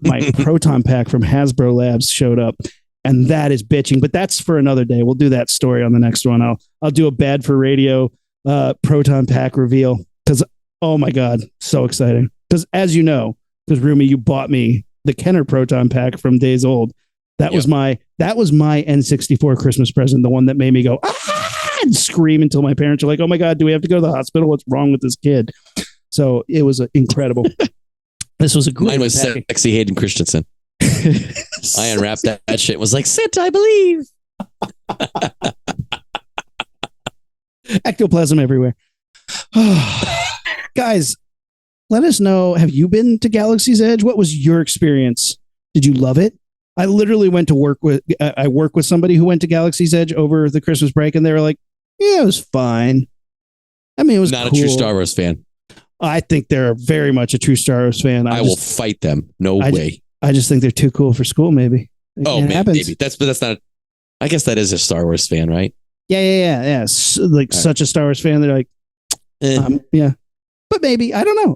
my proton pack from Hasbro Labs showed up, and that is bitching, but that's for another day. We'll do that story on the next one. I'll do a bad for radio proton pack reveal, because oh my god, so exciting. Because as you know, because Rumi, you bought me the Kenner proton pack from Days Old. That was my N64 Christmas present, the one that made me go and scream until my parents are like, oh my god, do we have to go to the hospital? What's wrong with this kid? So it was incredible. This was a great Mine was packing. sexy Hayden Christensen. I unwrapped that shit. Was like, Santa, I believe. Ectoplasm everywhere. Guys, let us know. Have you been to Galaxy's Edge? What was your experience? Did you love it? I literally went to work with. I work with somebody who went to Galaxy's Edge over the Christmas break, and they were like, "Yeah, it was fine." I mean, it was not cool. a true Star Wars fan. I think they're very much a true Star Wars fan. I will fight them. No way. I just think they're too cool for school. Maybe. Maybe that's not. I guess that is a Star Wars fan, right? Yeah. Such a Star Wars fan. They're like, yeah. But maybe I don't know.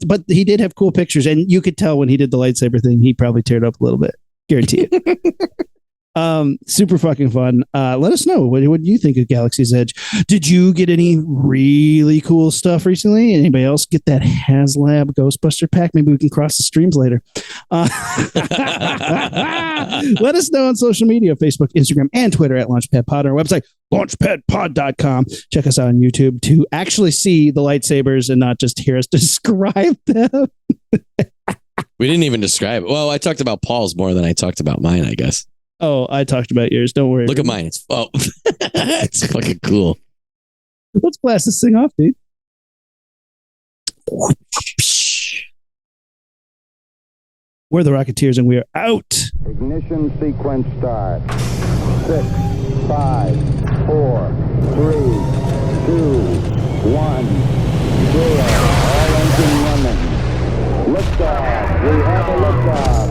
But he did have cool pictures, and you could tell when he did the lightsaber thing, he probably teared up a little bit. Guarantee it. Super fucking fun. Let us know what do you think of Galaxy's Edge. Did you get any really cool stuff recently? Anybody else get that HasLab Ghostbuster pack? Maybe we can cross the streams later. Let us know on social media, Facebook, Instagram, and Twitter at LaunchpadPod. On our website, launchpadpod.com. Check us out on YouTube to actually see the lightsabers and not just hear us describe them. We didn't even describe it. Well, I talked about Paul's more than I talked about mine, I guess. Oh, I talked about yours. Don't worry. Look at mine. It's fucking cool. Let's blast this thing off, dude. We're the Rocketeers, and we are out. Ignition sequence start. 6, 5, 4, 3, 2, 1, 0. All engine running. Liftoff. We have a liftoff.